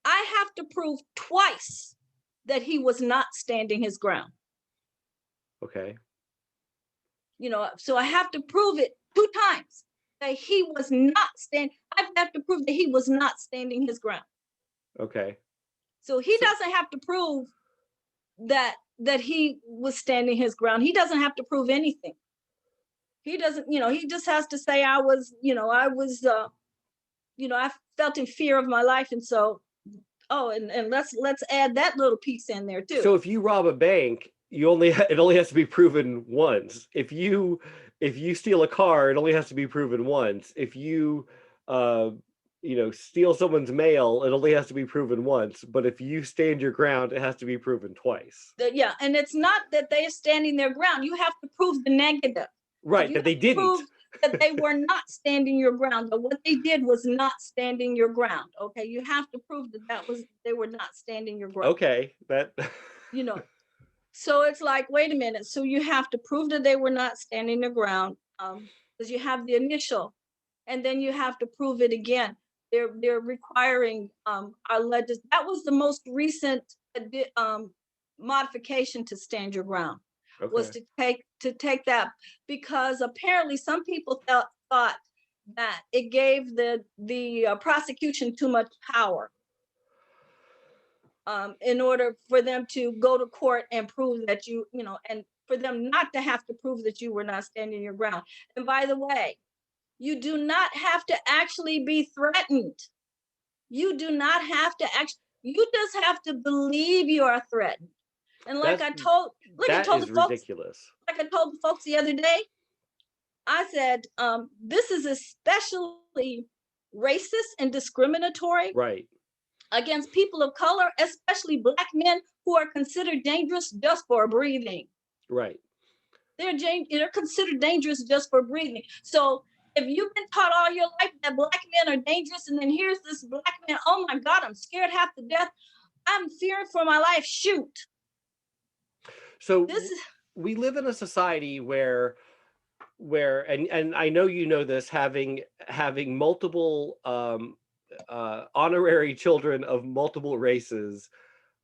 I have to prove twice that he was not standing his ground. Okay. So I have to prove it 2 times that he was not standing. I have to prove that he was not standing his ground. Okay. So he doesn't have to prove that he was standing his ground. He doesn't have to prove anything. He doesn't, he just has to say I felt in fear of my life, and so and let's add that little piece in there too. So if you rob a bank, it only has to be proven once. If you steal a car, it only has to be proven once. If you steal someone's mail, it only has to be proven once. But if you stand your ground, it has to be proven twice. And it's not that they are standing their ground. You have to prove the negative. Right, that they didn't. That they were not standing your ground. But what they did was not standing your ground. Okay, you have to prove that they were not standing your ground. Okay, that. So it's like, wait a minute. So you have to prove that they were not standing their ground, because you have the initial, and then you have to prove it again. They're requiring our that was the most recent modification to stand your ground. Okay. Was to take that, because apparently some people thought that it gave the prosecution too much power in order for them to go to court and prove that and for them not to have to prove that you were not standing your ground. And by the way, you do not have to actually be threatened. You do not have to you just have to believe you are threatened. And like I told the folks, ridiculous. Like I told the folks the other day, I said, this is especially racist and discriminatory. Right. Against people of color, especially Black men who are considered dangerous just for breathing. Right. They're considered dangerous just for breathing. So if you've been taught all your life that Black men are dangerous, and then here's this Black man, oh my God, I'm scared half to death. I'm fearing for my life. Shoot. So we live in a society where and I know this, having multiple honorary children of multiple races.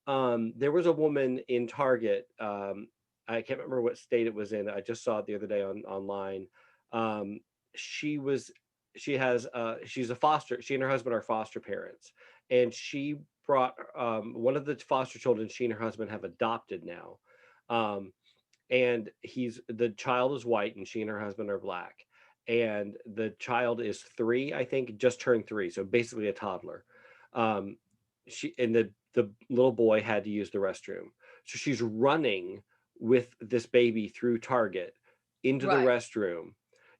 There was a woman in Target. I can't remember what state it was in. I just saw it the other day online. She's a foster. She and her husband are foster parents, and she brought one of the foster children she and her husband have adopted now. And the child is white and she and her husband are Black. And the child is 3, I think, just turned 3. So basically a toddler. The little boy had to use the restroom. So she's running with this baby through Target into the restroom.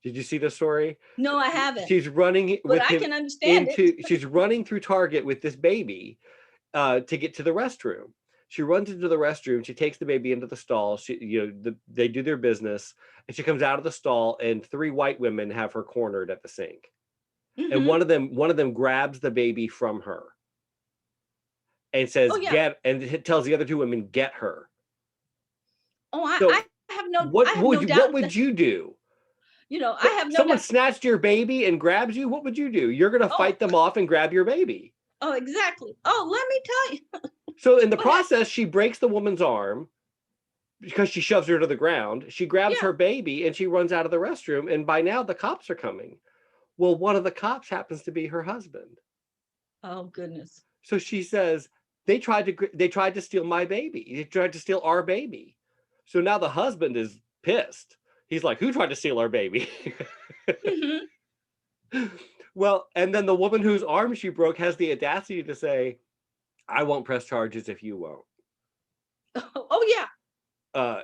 Did you see the story? No, I haven't. She's running but I can understand it. She's running through Target with this baby to get to the restroom. She runs into the restroom. She takes the baby into the stall. They do their business, and she comes out of the stall, and 3 white women have her cornered at the sink. Mm-hmm. And one of them grabs the baby from her and says, "Get," and it tells the other 2 women, "Get her." Oh, I have no. What would you do? I have no. Someone snatched your baby and grabs you. What would you do? You're going to fight them off and grab your baby. Oh, exactly. Oh, let me tell you. So in the process, she breaks the woman's arm because she shoves her to the ground. She grabs her baby and she runs out of the restroom. And by now the cops are coming. Well, one of the cops happens to be her husband. Oh, goodness. So she says, they tried to steal my baby. They tried to steal our baby. So now the husband is pissed. He's like, who tried to steal our baby? Mm-hmm. Well, and then the woman whose arm she broke has the audacity to say, I won't press charges if you won't. Oh, yeah.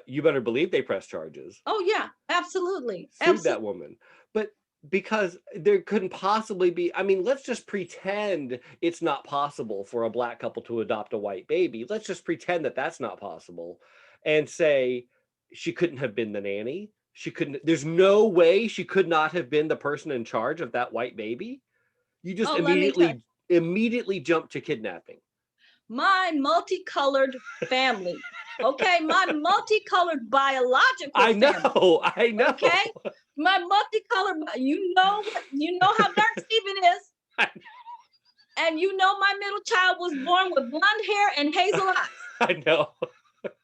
you better believe they pressed charges. Oh yeah, absolutely. Sued that woman. But because there couldn't possibly be, I mean, let's just pretend it's not possible for a Black couple to adopt a white baby. Let's just pretend that that's not possible and say she couldn't have been the nanny. She couldn't, there's no way she could not have been the person in charge of that white baby. You just Oh, let me tell you, immediately jump to kidnapping. my multicolored family. Okay, my multicolored biological I family. I know. Okay, my multicolored. You know how dark Stephen is, and you know my middle child was born with blonde hair and hazel eyes. I know.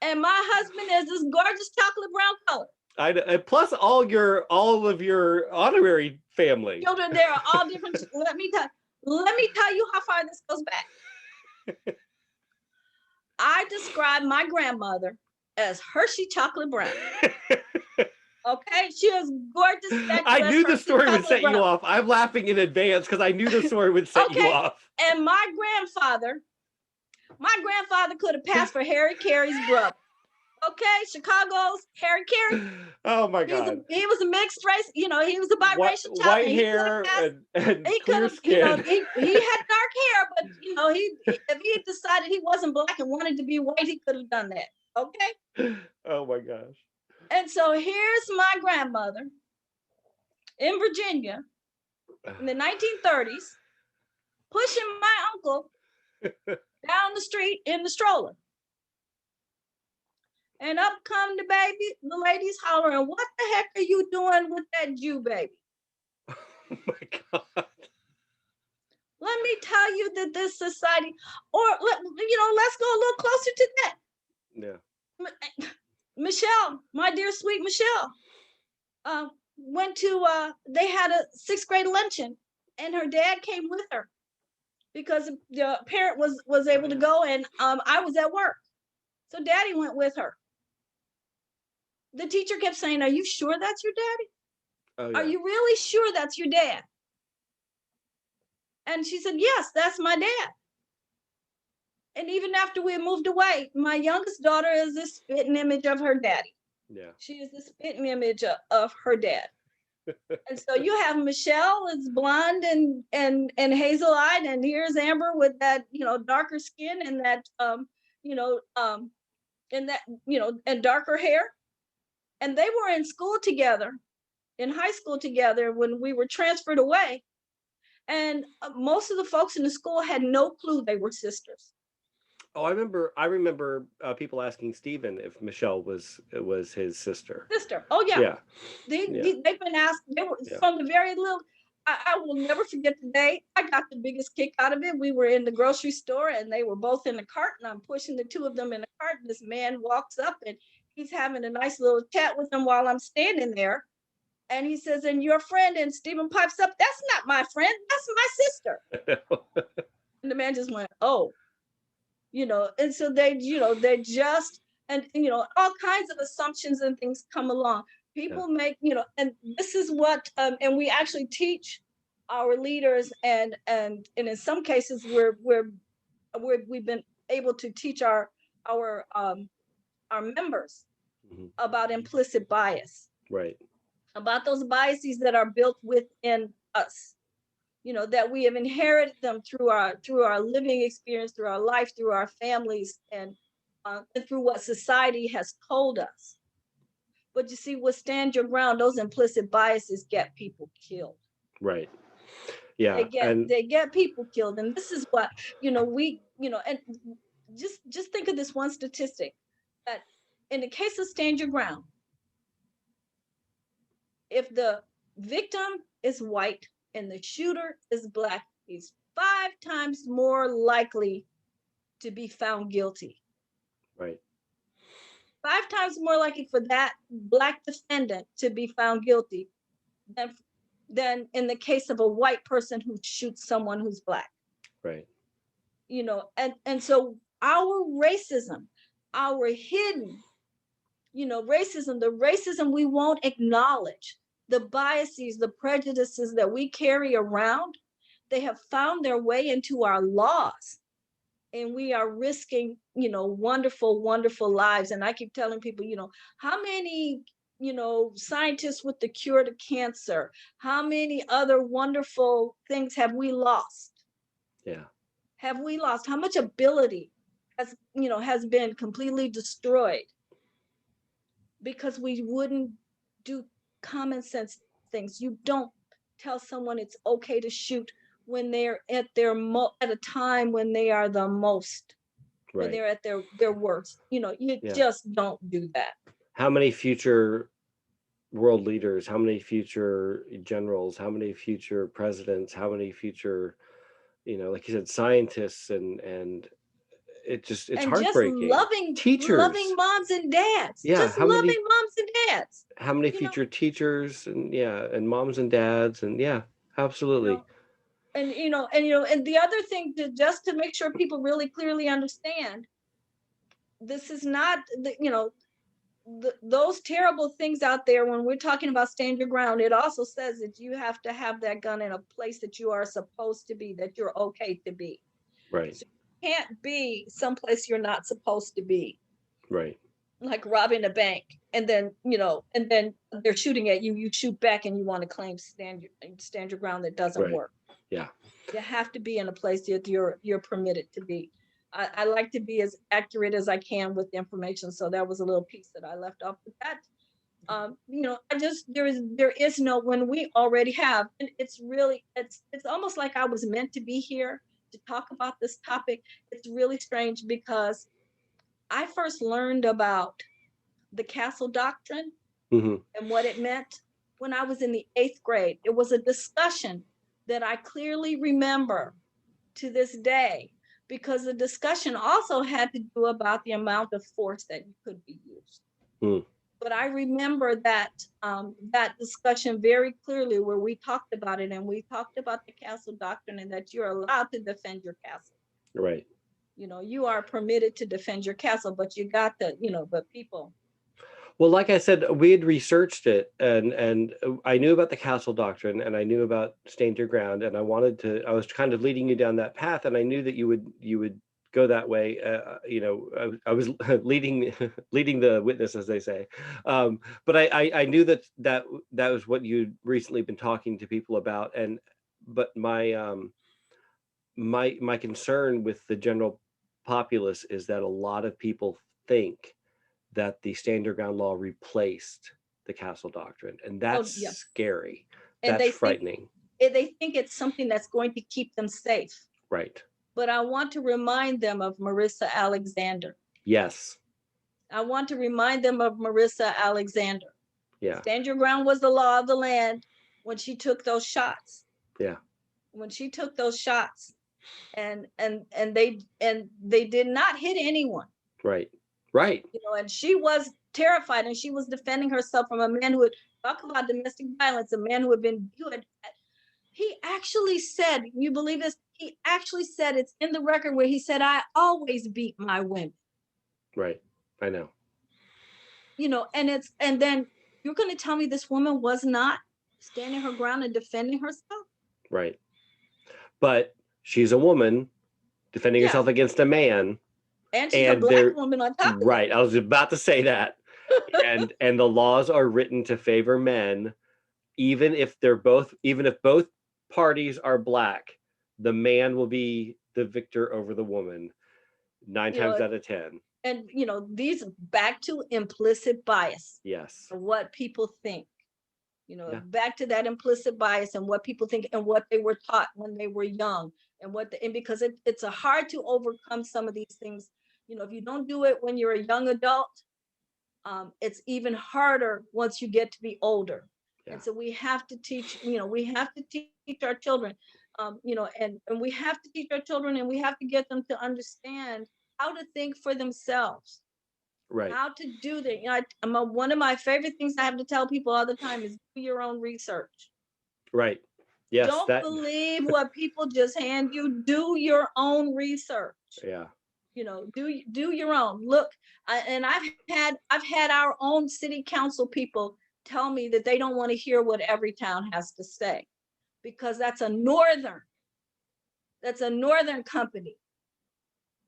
And my husband is this gorgeous chocolate brown color. I know. And plus all of your honorary family. Children, they are all different. Let me tell you how far this goes back. I describe my grandmother as Hershey chocolate brown. Okay, she was gorgeous. I knew the story would set you off. I'm laughing in advance because I knew the story would set you off. And my grandfather could have passed for Harry Carey's brother. Okay, Chicago's Harry Carey. Oh my God. He was a mixed race, he was a biracial child. White hair and clear skin. He had dark hair, but if he had decided he wasn't Black and wanted to be white, he could have done that. Okay. Oh my gosh. And so here's my grandmother in Virginia in the 1930s, pushing my uncle down the street in the stroller. And up come the baby, the ladies hollering, "What the heck are you doing with that Jew baby?" Oh my God. Let me tell you that this society, let's go a little closer to that. Yeah. Michelle, my dear sweet Michelle, went to, they had a 6th grade luncheon and her dad came with her because the parent was able to go and I was at work. So daddy went with her. The teacher kept saying, "Are you sure that's your daddy? Oh, yeah. Are you really sure that's your dad?" And she said, "Yes, that's my dad." And even after we moved away, my youngest daughter is this spitting image of her daddy. Yeah. She is the spitting image of her dad. And so you have Michelle is blonde and hazel-eyed, and here's Amber with that, darker skin and that and darker hair. And they were in school together, in high school together when we were transferred away. And most of the folks in the school had no clue they were sisters. Oh, I remember people asking Stephen if Michelle was his sister. Oh yeah. Yeah. They've been asked. They were from the very little. I will never forget the day. I got the biggest kick out of it. We were in the grocery store and they were both in the cart, and I'm pushing the two of them in the cart. And this man walks up and he's having a nice little chat with them while I'm standing there. And he says, "And your friend?" And Stephen pipes up, "That's not my friend. That's my sister." And the man just went, "Oh." And so they just, and all kinds of assumptions and things come along. People make, and this is what, and we actually teach our leaders, and in some cases we've been able to teach our members about implicit bias, right? About those biases that are built within us. That we have inherited them through our living experience, through our life, through our families, and through what society has told us. But you see, what stand your ground, those implicit biases get people killed. Right. Yeah. They get people killed. And this is what, and just think of this one statistic, that in the case of stand your ground, if the victim is white and the shooter is Black, he's 5 times more likely to be found guilty. Right. 5 times more likely for that Black defendant to be found guilty than in the case of a white person who shoots someone who's Black. Right. And so our racism, our hidden, racism, the racism we won't acknowledge, the biases, the prejudices that we carry around, they have found their way into our laws. and we are risking, wonderful, wonderful lives. And I keep telling people, how many, scientists with the cure to cancer, how many other wonderful things have we lost? Yeah. Have we lost? How much ability has been completely destroyed because we wouldn't do common sense things? You don't tell someone it's okay to shoot when they're at at a time when they are the most, when Right. they're at their worst. You Yeah. just don't do that. How many future world leaders, how many future generals, how many future presidents, how many future, like you said, scientists, and it's And just heartbreaking. loving Teachers. moms and dads, Yeah. just loving moms and dads. How many You know, future teachers, and yeah, and moms and dads, and yeah, you know, absolutely. and the other thing, just to make sure people really clearly understand, this is not those terrible things out there. When we're talking about stand your ground, it also says that you have to have that gun in a place that you are supposed to be, that you're okay to be. Right. So you can't be someplace you're not supposed to be, Right. like robbing a bank, and then they're shooting at you, you shoot back, and you want to claim stand your ground. That doesn't Right. work. Yeah. You have to be in a place that you're permitted to be. I like to be as accurate as I can with information, so that was a little piece that I left off with that. I just there is no, when we already have, and it's almost like I was meant to be here to talk about this topic. It's really strange because I first learned about the Castle Doctrine Hmm. and what it meant when I was in the 8th grade. It was a discussion that I clearly remember to this day, because the discussion also had to do about the amount of force that could be used. Mm. But I remember that discussion very clearly, where we talked about it, and we talked about the Castle Doctrine, and that you're allowed to defend your castle. Right. You are permitted to defend your castle, but you got but people. Well, like I said, we had researched it, and I knew about the Castle Doctrine, and I knew about Stand Your Ground, and I was kind of leading you down that path, and I knew that you would go that way. I was leading leading the witness, as they say. But I knew that was what you'd recently been talking to people about, but my concern with the general populace is that a lot of people think that the Stand Your Ground law replaced the Castle Doctrine, and Oh that's yeah. scary. And That's they think frightening. it's something that's going to keep them safe. Right. But I want to remind them of Marissa Alexander. Yes. I want to remind them of Marissa Alexander. Yeah. Stand your ground was the law of the land when she took those shots. Yeah. When she took those shots, and they did not hit anyone. Right. Right. And she was terrified, and she was defending herself from a man who would talk about domestic violence, a man he actually said, you believe this? He actually said, it's in the record, where he said, I always beat my women. Right. I know. And then you're going to tell me this woman was not standing her ground and defending herself? Right. But she's a woman defending Yes. herself against a man. And she's a Black woman on top of that. Right. I was about to say that. and the laws are written to favor men, even if both parties are Black, the man will be the victor over the woman 9 times out of 10. And these, back to implicit bias. Yes. Or what people think. Yeah. Back to that implicit bias and what people think and what they were taught when they were young, and because it's hard to overcome some of these things. If you don't do it when you're a young adult, it's even harder once you get to be older. Yeah. And so we have to teach our children, and we have to teach our children, and we have to get them to understand how to think for themselves. Right. How to do that. One of my favorite things I have to tell people all the time is do your own research. Right. Yes. Don't believe what people just hand you. Do your own research. Yeah. Do your own. Look, and I've had our own city council people tell me that they don't want to hear what Everytown has to say, because that's a northern company.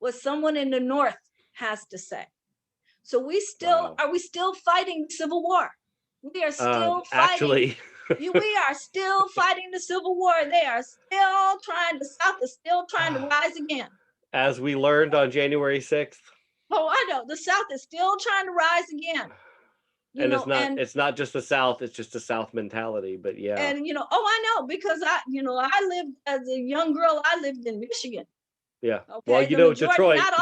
what someone in the North has to say. So Wow. are we still fighting the Civil War? We are still fighting. Actually, We are still fighting the Civil War. They are still trying, the South is still trying to rise again. as we learned on January 6th. Oh, I know. The South is still trying to rise again. And it's not just the South, it's just a South mentality, but yeah. And oh, I know, because I lived as a young girl, I lived in Michigan. Yeah. Okay. Well, the majority, Detroit. not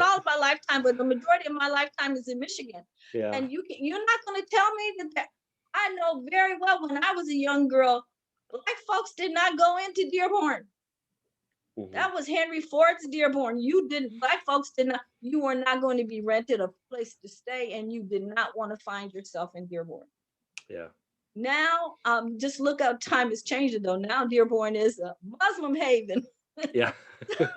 all of my lifetime, but the majority of my lifetime is in Michigan. Yeah. And you're not going to tell me that I know very well when I was a young girl, Black folks did not go into Dearborn. Mm-hmm. That was Henry Ford's Dearborn. Black folks did not, you were not going to be rented a place to stay, and you did not want to find yourself in Dearborn. Yeah. Now, just look how time is changing though. Now Dearborn is a Muslim haven. Yeah. So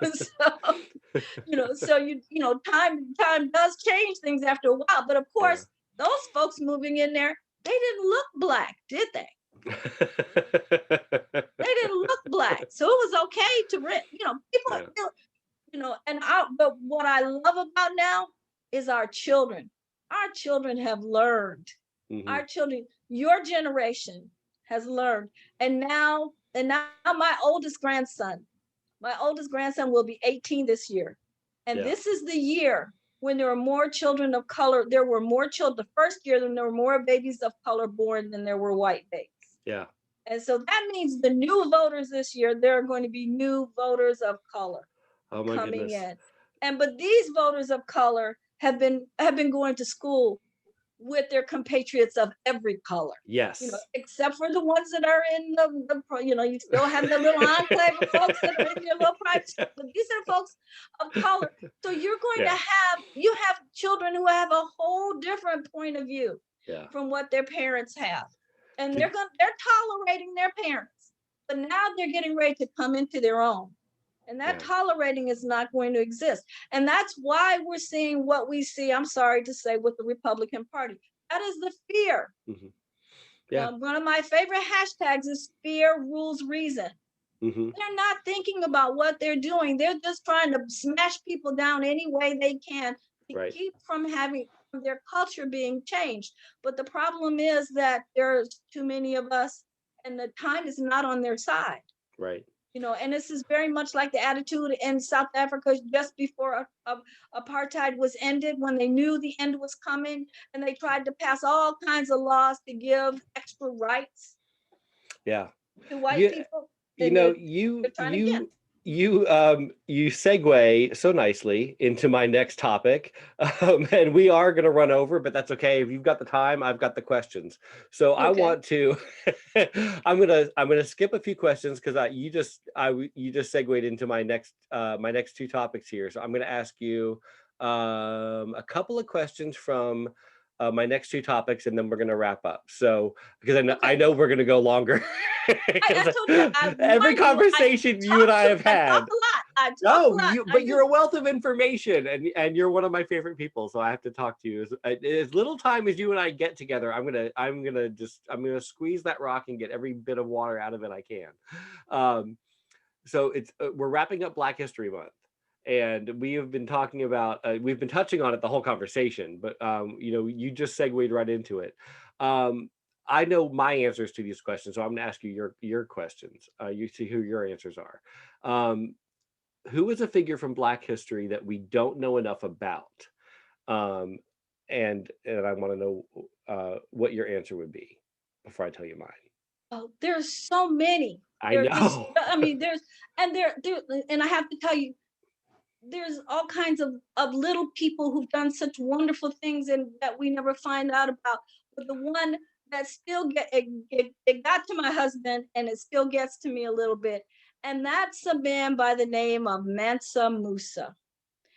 time does change things after a while. But of course, those folks moving in there, they didn't look Black, did they? They didn't look Black, so it was okay to rent. People, but what I love about now is our children. Our children have learned. Mm-hmm. Our children, your generation has learned, and now my oldest grandson will be 18 this year, and this is the year when there are more children of color. There were more children the first year than there were more babies of color born than there were white babies. Yeah. And so that means the new voters this year, there are going to be new voters of color coming in. But these voters of color have been going to school with their compatriots of every color. Yes. Except for the ones that are in you still have the little enclave of folks that are in your little private school, but these are folks of color. So you're going to have children who have a whole different point of view from what their parents have. And they're tolerating their parents, but now they're getting ready to come into their own. And that tolerating is not going to exist. And that's why we're seeing what we see, I'm sorry to say, with the Republican Party. That is the fear. Mm-hmm. Yeah. One of my favorite hashtags is fear rules reason. Mm-hmm. They're not thinking about what they're doing. They're just trying to smash people down any way they can to keep from having their culture being changed. But the problem is that there's too many of us, and the time is not on their side. Right. And this is very much like the attitude in South Africa just before apartheid was ended, when they knew the end was coming, and they tried to pass all kinds of laws to give extra rights to white people. You segue so nicely into my next topic, and we are going to run over, but that's okay. If you've got the time, I've got the questions. So I want to. I'm gonna skip a few questions because you just segued into my next two topics here. So I'm going to ask you a couple of questions from my next two topics, and then we're going to wrap up. So because I know we're going to go longer. Every conversation you and I have had. I talk a lot. But you're a wealth of information, and you're one of my favorite people. So I have to talk to you. As little time as you and I get together, I'm gonna squeeze that rock and get every bit of water out of it I can. So we're wrapping up Black History Month. And we have been talking about, we've been touching on it the whole conversation, but you just segued right into it. I know my answers to these questions, so I'm going to ask you your questions. You see who your answers are. Who is a figure from Black history that we don't know enough about? And I want to know what your answer would be before I tell you mine. Oh, there's so many. I know. And I have to tell you, there's all kinds of little people who've done such wonderful things and that we never find out about. But the one that still it got to my husband, and it still gets to me a little bit, and that's a man by the name of Mansa Musa.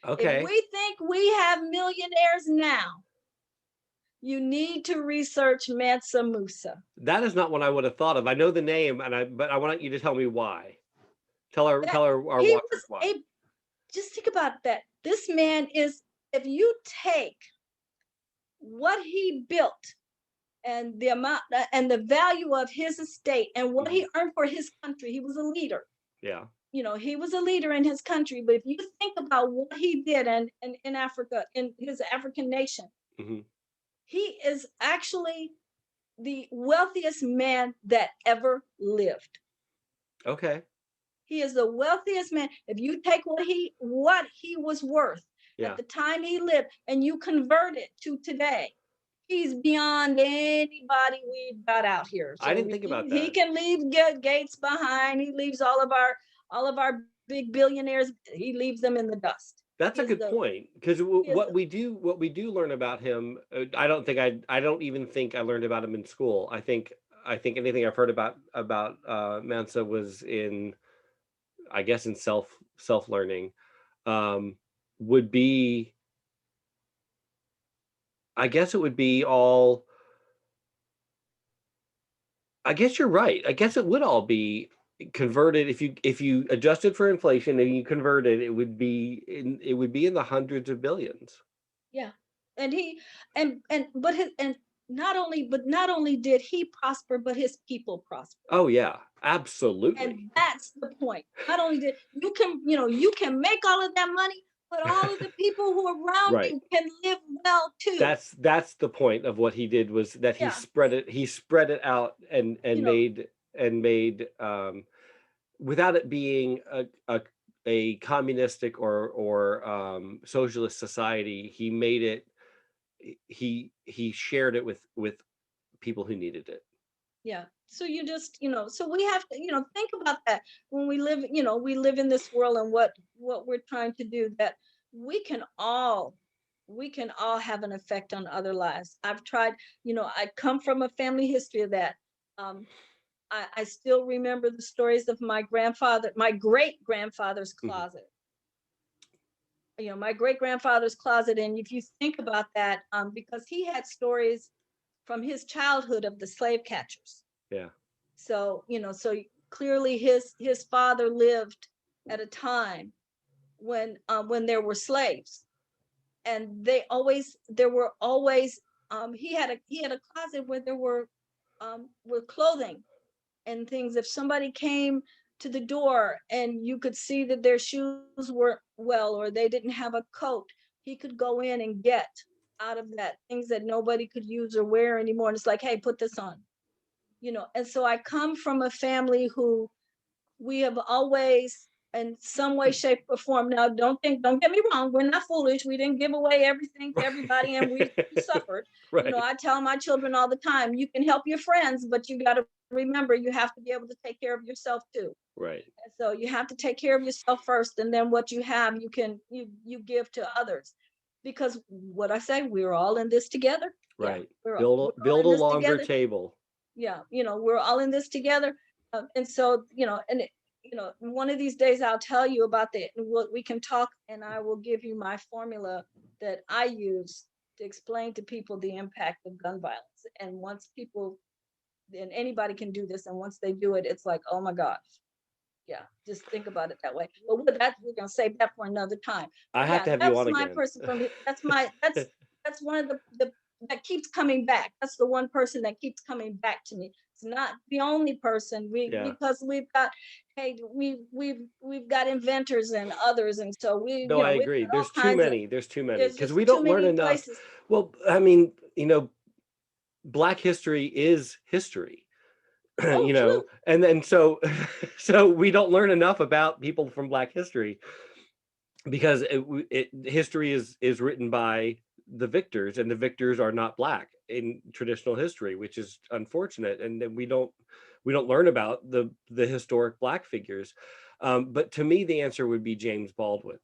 Okay. If we think we have millionaires now, you need to research Mansa Musa. That is not what I would have thought of. I know the name, but I want you to tell me why. Tell our watchers why. Just think about that. This man is, if you take what he built and the amount and the value of his estate and what he earned for his country, he was a leader. Yeah. He was a leader in his country, but if you think about what he did and in Africa, in his African nation, Hmm. he is actually the wealthiest man that ever lived. Okay. He is the wealthiest man. If you take what he was worth at Yeah. the time he lived and you convert it to today, he's beyond anybody we've got out here. I So didn't think about he that. can leave Gates behind. He leaves all of our big billionaires. He leaves them in the dust. That's He a is good the point, because he is what we do learn about him, I don't even think I learned about him in school. I think anything I've heard about Mansa was in, I guess, in self learning. Um, would be, I guess it would be all. I guess you're right. I guess it would all be converted if you adjusted for inflation and you converted, it would be in the hundreds of billions. yeah. And he and but his and not only did he prosper, but his people prospered. Oh yeah, absolutely. And that's the point. Not only did you can make all of that money, but all of the people who are around Right. you can live well too. That's the point of what he did, was that Yeah, he spread it out you know, and made, without it being a communistic or socialist society. He made it, he shared it with people who needed it. yeah. So so we have to, think about that when we live in this world and what we're trying to do, that we can all we can all have an effect on other lives. I've tried, I come from a family history of that. Um, I still remember the stories of my great grandfather's Mhm. closet. My great grandfather's closet. And if you think about that, because he had stories from his childhood of the slave catchers. Yeah. So clearly his father lived at a time when there were slaves, and there were always he had a closet where there were clothing and things. If somebody came to the door and you could see that their shoes weren't well or they didn't have a coat, he could go in and get out of that things that nobody could use or wear anymore. And it's like, hey, put this on. And so I come from a family who we have always, in some way, shape, or form. Now, don't get me wrong, we're not foolish. We didn't give away everything to everybody, and we suffered. Right. I tell my children all the time, you can help your friends, but you got to remember you have to be able to take care of yourself too. Right. And so you have to take care of yourself first, and then what you have, you give to others. Because what I say, we're all in this together. Yeah, Right. we're all Build in a this longer together. table. Yeah, we're all in this together. And so, one of these days I'll tell you about what we can talk, and I will give you my formula that I use to explain to people the impact of gun violence. And once people, and anybody can do this, and once they do it, it's like, oh my gosh. Yeah, just think about it that way. But we're gonna save that for another time. I But have yeah, to have you that's on my again. person that's one of the that keeps coming back. That's the one person that keeps coming back to me. It's not the only person. Yeah. Because we've got inventors and others, and so No, I we've agree. got all kinds of There's too many, there's because just we too don't learn many enough. places. Well, I mean, Black history is history. Oh, true. And then so so we don't learn enough about people from Black history, because history is written by the victors, and the victors are not Black in traditional history, which is unfortunate. And then we don't learn about the historic Black figures. But to me, the answer would be James Baldwin,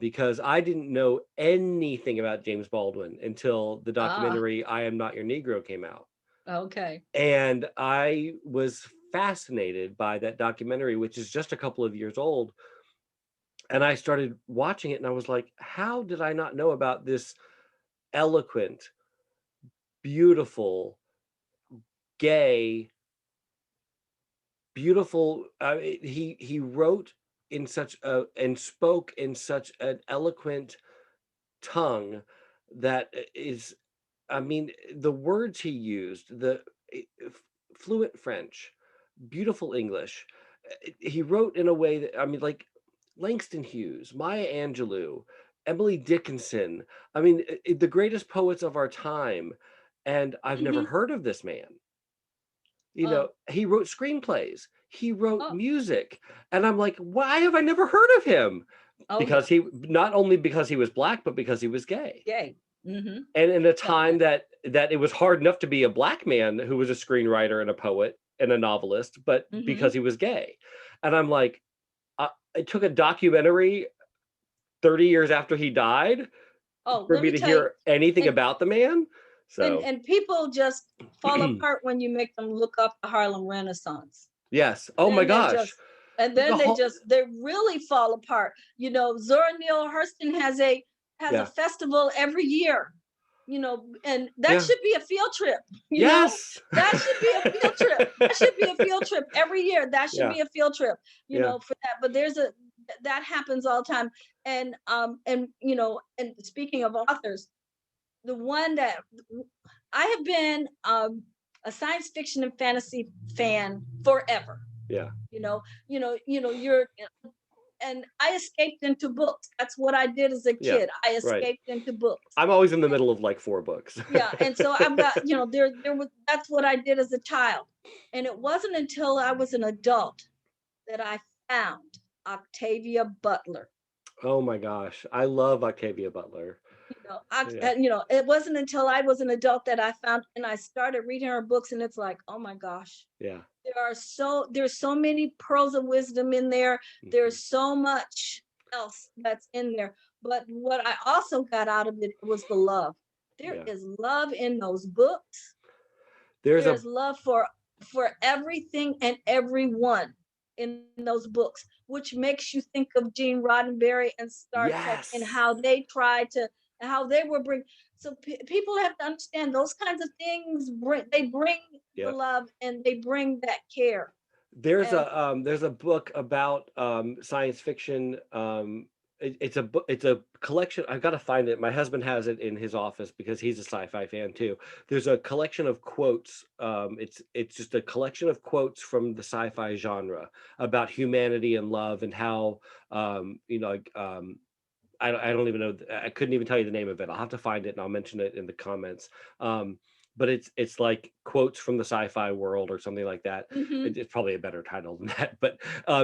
because I didn't know anything about James Baldwin until the Ah, documentary "I Am Not Your Negro" came out. okay. And I was fascinated by that documentary, which is just a couple of years old. And I started watching it, and I was like, how did I not know about this eloquent, beautiful, gay, beautiful? He wrote in such a and spoke in such an eloquent tongue that is, I mean, the words he used, the fluent French, beautiful English. he wrote in a way that, I mean, like Langston Hughes, Maya Angelou, Emily Dickinson. I mean, the greatest poets of our time, and I've never Hmm. heard of this man. Oh, He wrote screenplays, he wrote oh, music, and I'm like, why have I never heard of him? oh Because yeah, he, not only because he was black, but because he was gay. yay. Hmm. And in a Yeah, time that it was hard enough to be a black man who was a screenwriter and a poet and a novelist, but hmm. because he was gay. And I'm like, it took a documentary 30 years after he died Oh, for let me me to tell you, hear anything and about the man. So, and people just fall apart when you make them look up the Harlem Renaissance. yes. Oh my Then they gosh. just and The then whole, they really fall apart. Zora Neale Hurston has a yeah. festival every year, and that Yeah. should be a field trip. Yes. That should be a field trip. That should be a field trip every year. That should Yeah. be a field trip, Yeah. for that. But that happens all the time. And speaking of authors, the one that I have been a science fiction and fantasy fan forever. Yeah. You're and I escaped into books. That's what I did as a Yeah. kid. I Right. escaped into books. I'm always in the middle of like 4 books. Yeah, and so I've got, there was that's what I did as a child. And it wasn't until I was an adult that I found Octavia Butler. Oh my gosh. I love Octavia Butler. Yeah. It wasn't until I was an adult that I found and I started reading her books, and it's like, oh my gosh, Yeah. there's so many pearls of wisdom in there. Mhm. There's so much else that's in there. But what I also got out of it was the love. There Yeah. is love in those books. There's a There's love for everything and everyone in those books, which makes you think of Gene Roddenberry and Star Trek and yes. how they tried to, how they were bring. So people have to understand those kinds of things. They bring the Yep. love and they bring that care. And There's a book about science fiction. It's a book. It's a collection. I've got to find it. My husband has it in his office because he's a sci-fi fan too. There's a collection of quotes. It's just a collection of quotes from the sci-fi genre about humanity and love and how like I don't even know. I couldn't even tell you the name of it. I'll have to find it and I'll mention it in the comments. Um, but it's like quotes from the sci-fi world or something like that. mhm. It's probably a better title than that. But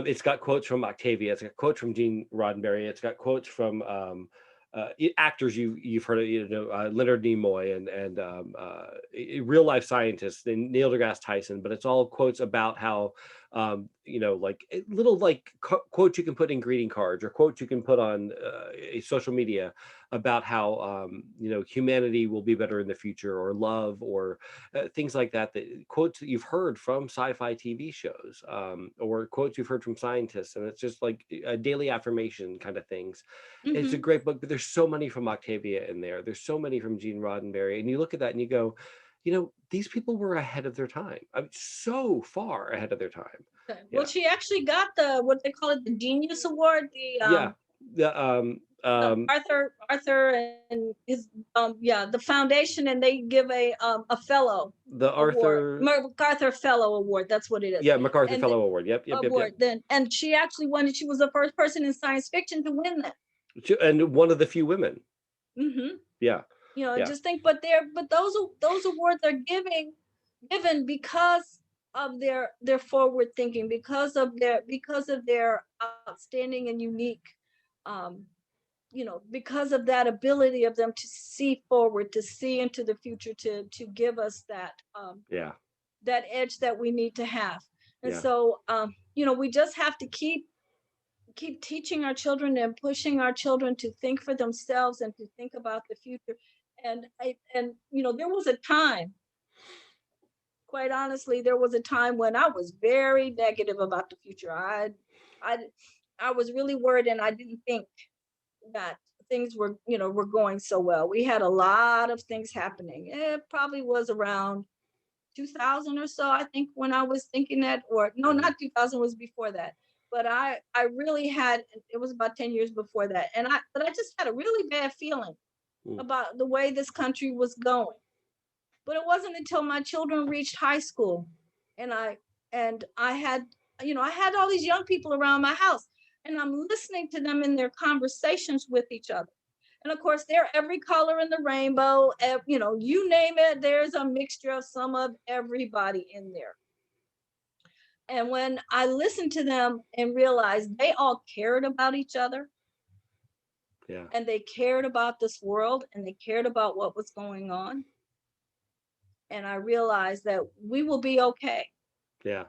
it's got quotes from Octavia. It's got quotes from Gene Roddenberry. It's got quotes from actors you've heard of, Leonard Nimoy and real life scientists and Neil deGrasse Tyson. But it's all quotes about how like little like quotes you can put in greeting cards or quotes you can put on social media about how humanity will be better in the future, or love, or things like that, that quotes that you've heard from sci-fi TV shows, or quotes you've heard from scientists, and it's just like a daily affirmation kind of things. It's a Mhm. great book, but there's so many from Octavia in there. There's so many from Gene Roddenberry, and you look at that and you go, these people were ahead of their time. I mean, so far ahead of their time. Okay. Well, Yeah. she actually got the what they call it, the Genius Award, Yeah. The Arthur and his yeah, the foundation, and they give a fellow the award, Arthur, MacArthur Fellow Award. That's what it is. yeah, MacArthur And Fellow Award. Yep, yep, yep, yep. award then, and she actually won it. She was the first person in science fiction to win that. And one of the few women. Hmm. Yeah. Yeah. Just think, but those awards are given because of their forward thinking, because of their outstanding and unique, um, because of that ability of them to see forward, to see into the future, to give us Yeah. that edge that we need to have. And Yeah. so, we just have to keep teaching our children and pushing our children to think for themselves and to think about the future. And there was a time, quite honestly, there was a time when I was very negative about the future. I I was really worried, and I didn't think that things were going so well. We had a lot of things happening. It probably was around 2000 or so, I think, when I was thinking that, or no, Mhm. not 2000, was before that. But I really had, it was about 10 years before that. But I just had a really bad feeling Mm. about the way this country was going. But it wasn't until my children reached high school, and I had I had all these young people around my house, and I'm listening to them in their conversations with each other. And of course, they're every color in the rainbow. You name it, there's a mixture of some of everybody in there. And when I listened to them and realized they all cared about each other, Yeah. and they cared about this world, and they cared about what was going on, and I realized that we will be okay. Yeah.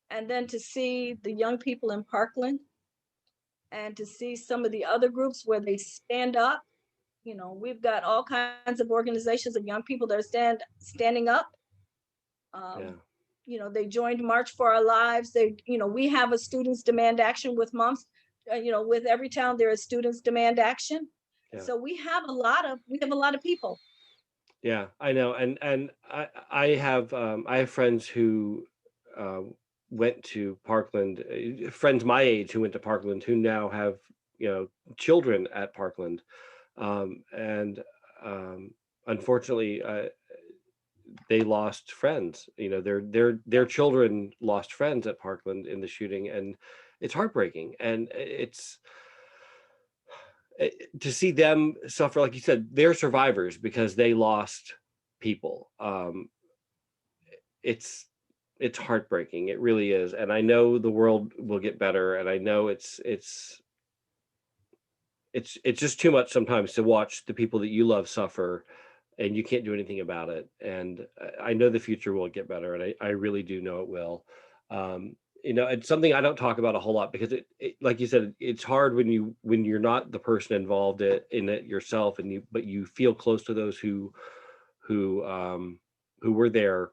And then to see the young people in Parkland, and to see some of the other groups where they stand up. We've got all kinds of organizations of young people that are standing up. Yeah. um, they joined March for Our Lives. We have a Students Demand Action with moms. With every town there is Students Demand Action. And Yeah. so we have a lot of people. Yeah, I know, and I have friends who uh, went to Parkland, friends my age who went to Parkland who now have children at Parkland, and um, unfortunately they lost friends. Their children lost friends at Parkland in the shooting, and it's heartbreaking, and to see them suffer, like you said, they're survivors because they lost people. It's heartbreaking. It really is. And I know the world will get better. And I know it's just too much sometimes to watch the people that you love suffer and you can't do anything about it. And I know the future will get better. And I really do know it will. Um, it's something I don't talk about a whole lot because like you said, it's hard when you're not the person involved in it yourself, but you feel close to those who um, who were there.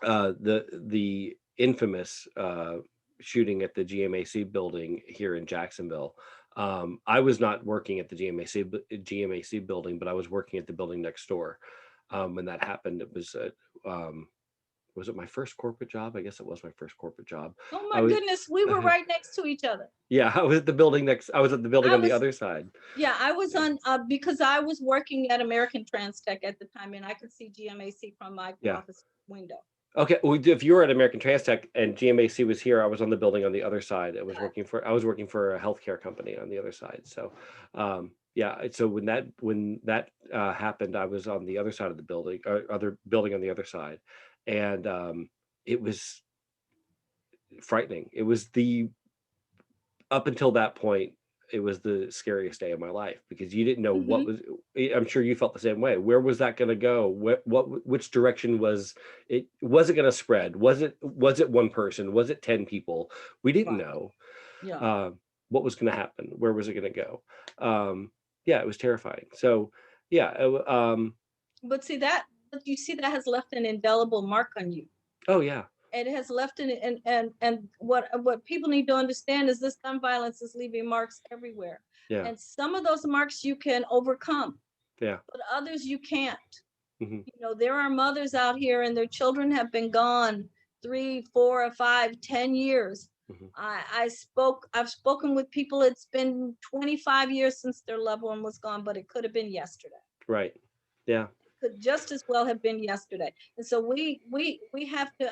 The infamous shooting at the GMAC building here in Jacksonville. I was not working at the GMAC building, but I was working at the building next door when that happened. It was it my first corporate job? I guess it was my first corporate job. Oh I my was, goodness, we were right next to each other. yeah, I was at the building next. I was at the building I on the was other side. Yeah, I was on because I was working at American Trans Tech at the time, and I could see GMAC from my Yeah. office window. Okay, well, if you were at American Trans Tech and GMAC was here, I was on the building on the other side. I was working for a healthcare company on the other side. So, yeah. So when that happened, I was on the other side of the building, other building on the other side, and it was frightening. It was up until that point, it was the scariest day of my life because you didn't know what Mhm. was. I'm sure you felt the same way. Where was that going to go? Which direction was it? Was it going to spread? Was it one person? Was it 10 people? We didn't Right. know Yeah. what was going to happen. Where was it going to go? Yeah, it was terrifying. So yeah. But you see that has left an indelible mark on you. Oh yeah. It has left and what people need to understand is this gun violence is leaving marks everywhere. Yeah. And some of those marks you can overcome, Yeah. but others you can't. Hmm. There are mothers out here and their children have been gone 3, 4, 5, 10 years. Hmm. I've spoken with people. It's been 25 years since their loved one was gone, but it could have been yesterday. Right. Yeah. Could just as well have been yesterday. And so we have to.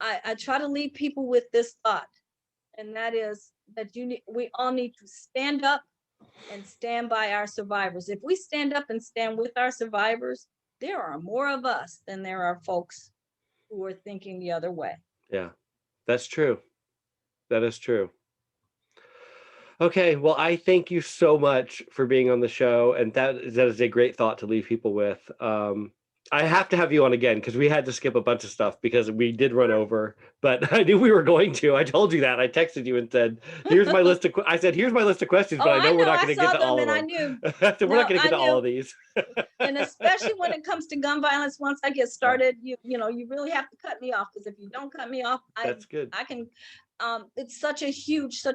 I try to leave people with this thought, and that is that we all need to stand up and stand by our survivors. If we stand up and stand with our survivors, there are more of us than there are folks who are thinking the other way. Yeah. That's true. That is true. Okay, well, I thank you so much for being on the show, and that is a great thought to leave people with. I have to have you on again because we had to skip a bunch of stuff because we did run over, but I knew we were going to. I told you that. I texted you and said, "Here's my list of." I said, "Here's my list of questions," but Oh, I know I we're know. not I going to saw get to them all of and I them. knew. So we're No, not going to I get to all knew. of these. And especially when it comes to gun violence, once I get started, you really have to cut me off, because if you don't cut me off, That's good. I can. It's such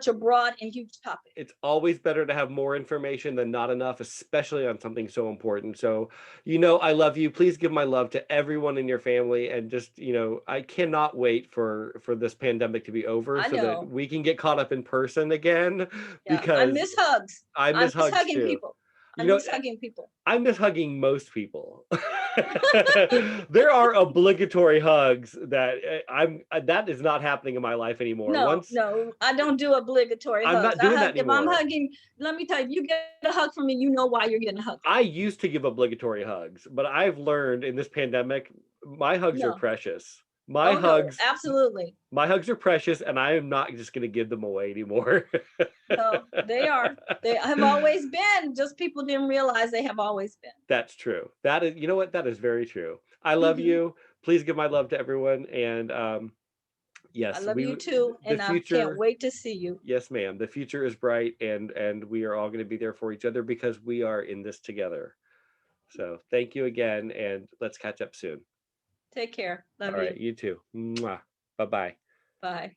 a broad and huge topic. It's always better to have more information than not enough, especially on something so important. So, I love you. Please give my love to everyone in your family, and just, I cannot wait for this pandemic to be over I so that know. we can get caught up in person again Yeah, I because miss hugs. I I miss miss hugs hugging too. people. I You know, miss hugging people. I miss hugging most people. There are obligatory hugs that that is not happening in my life anymore. No, Once no, I don't do obligatory I'm hugs. not doing that If I'm anymore. hugging, let me tell you, you get a hug from me, you know why you're getting a hug. I used to give obligatory hugs, but I've learned in this pandemic, my hugs are No. precious. Oh no, absolutely. My hugs are precious, and I am not just going to give them away anymore. No, they are. They have always been. Just people didn't realize they have always been. That's true. That is, you know what? That is very true. I love Mhm. you. Please give my love to everyone. And I yes, love you too, the and I can't future. wait to see you. Yes, ma'am. The future is bright, and we are all going to be there for each other because we are in this together. So thank you again, and let's catch up soon. Take care. All Love right, you. you too. Mwah. Bye bye. Bye.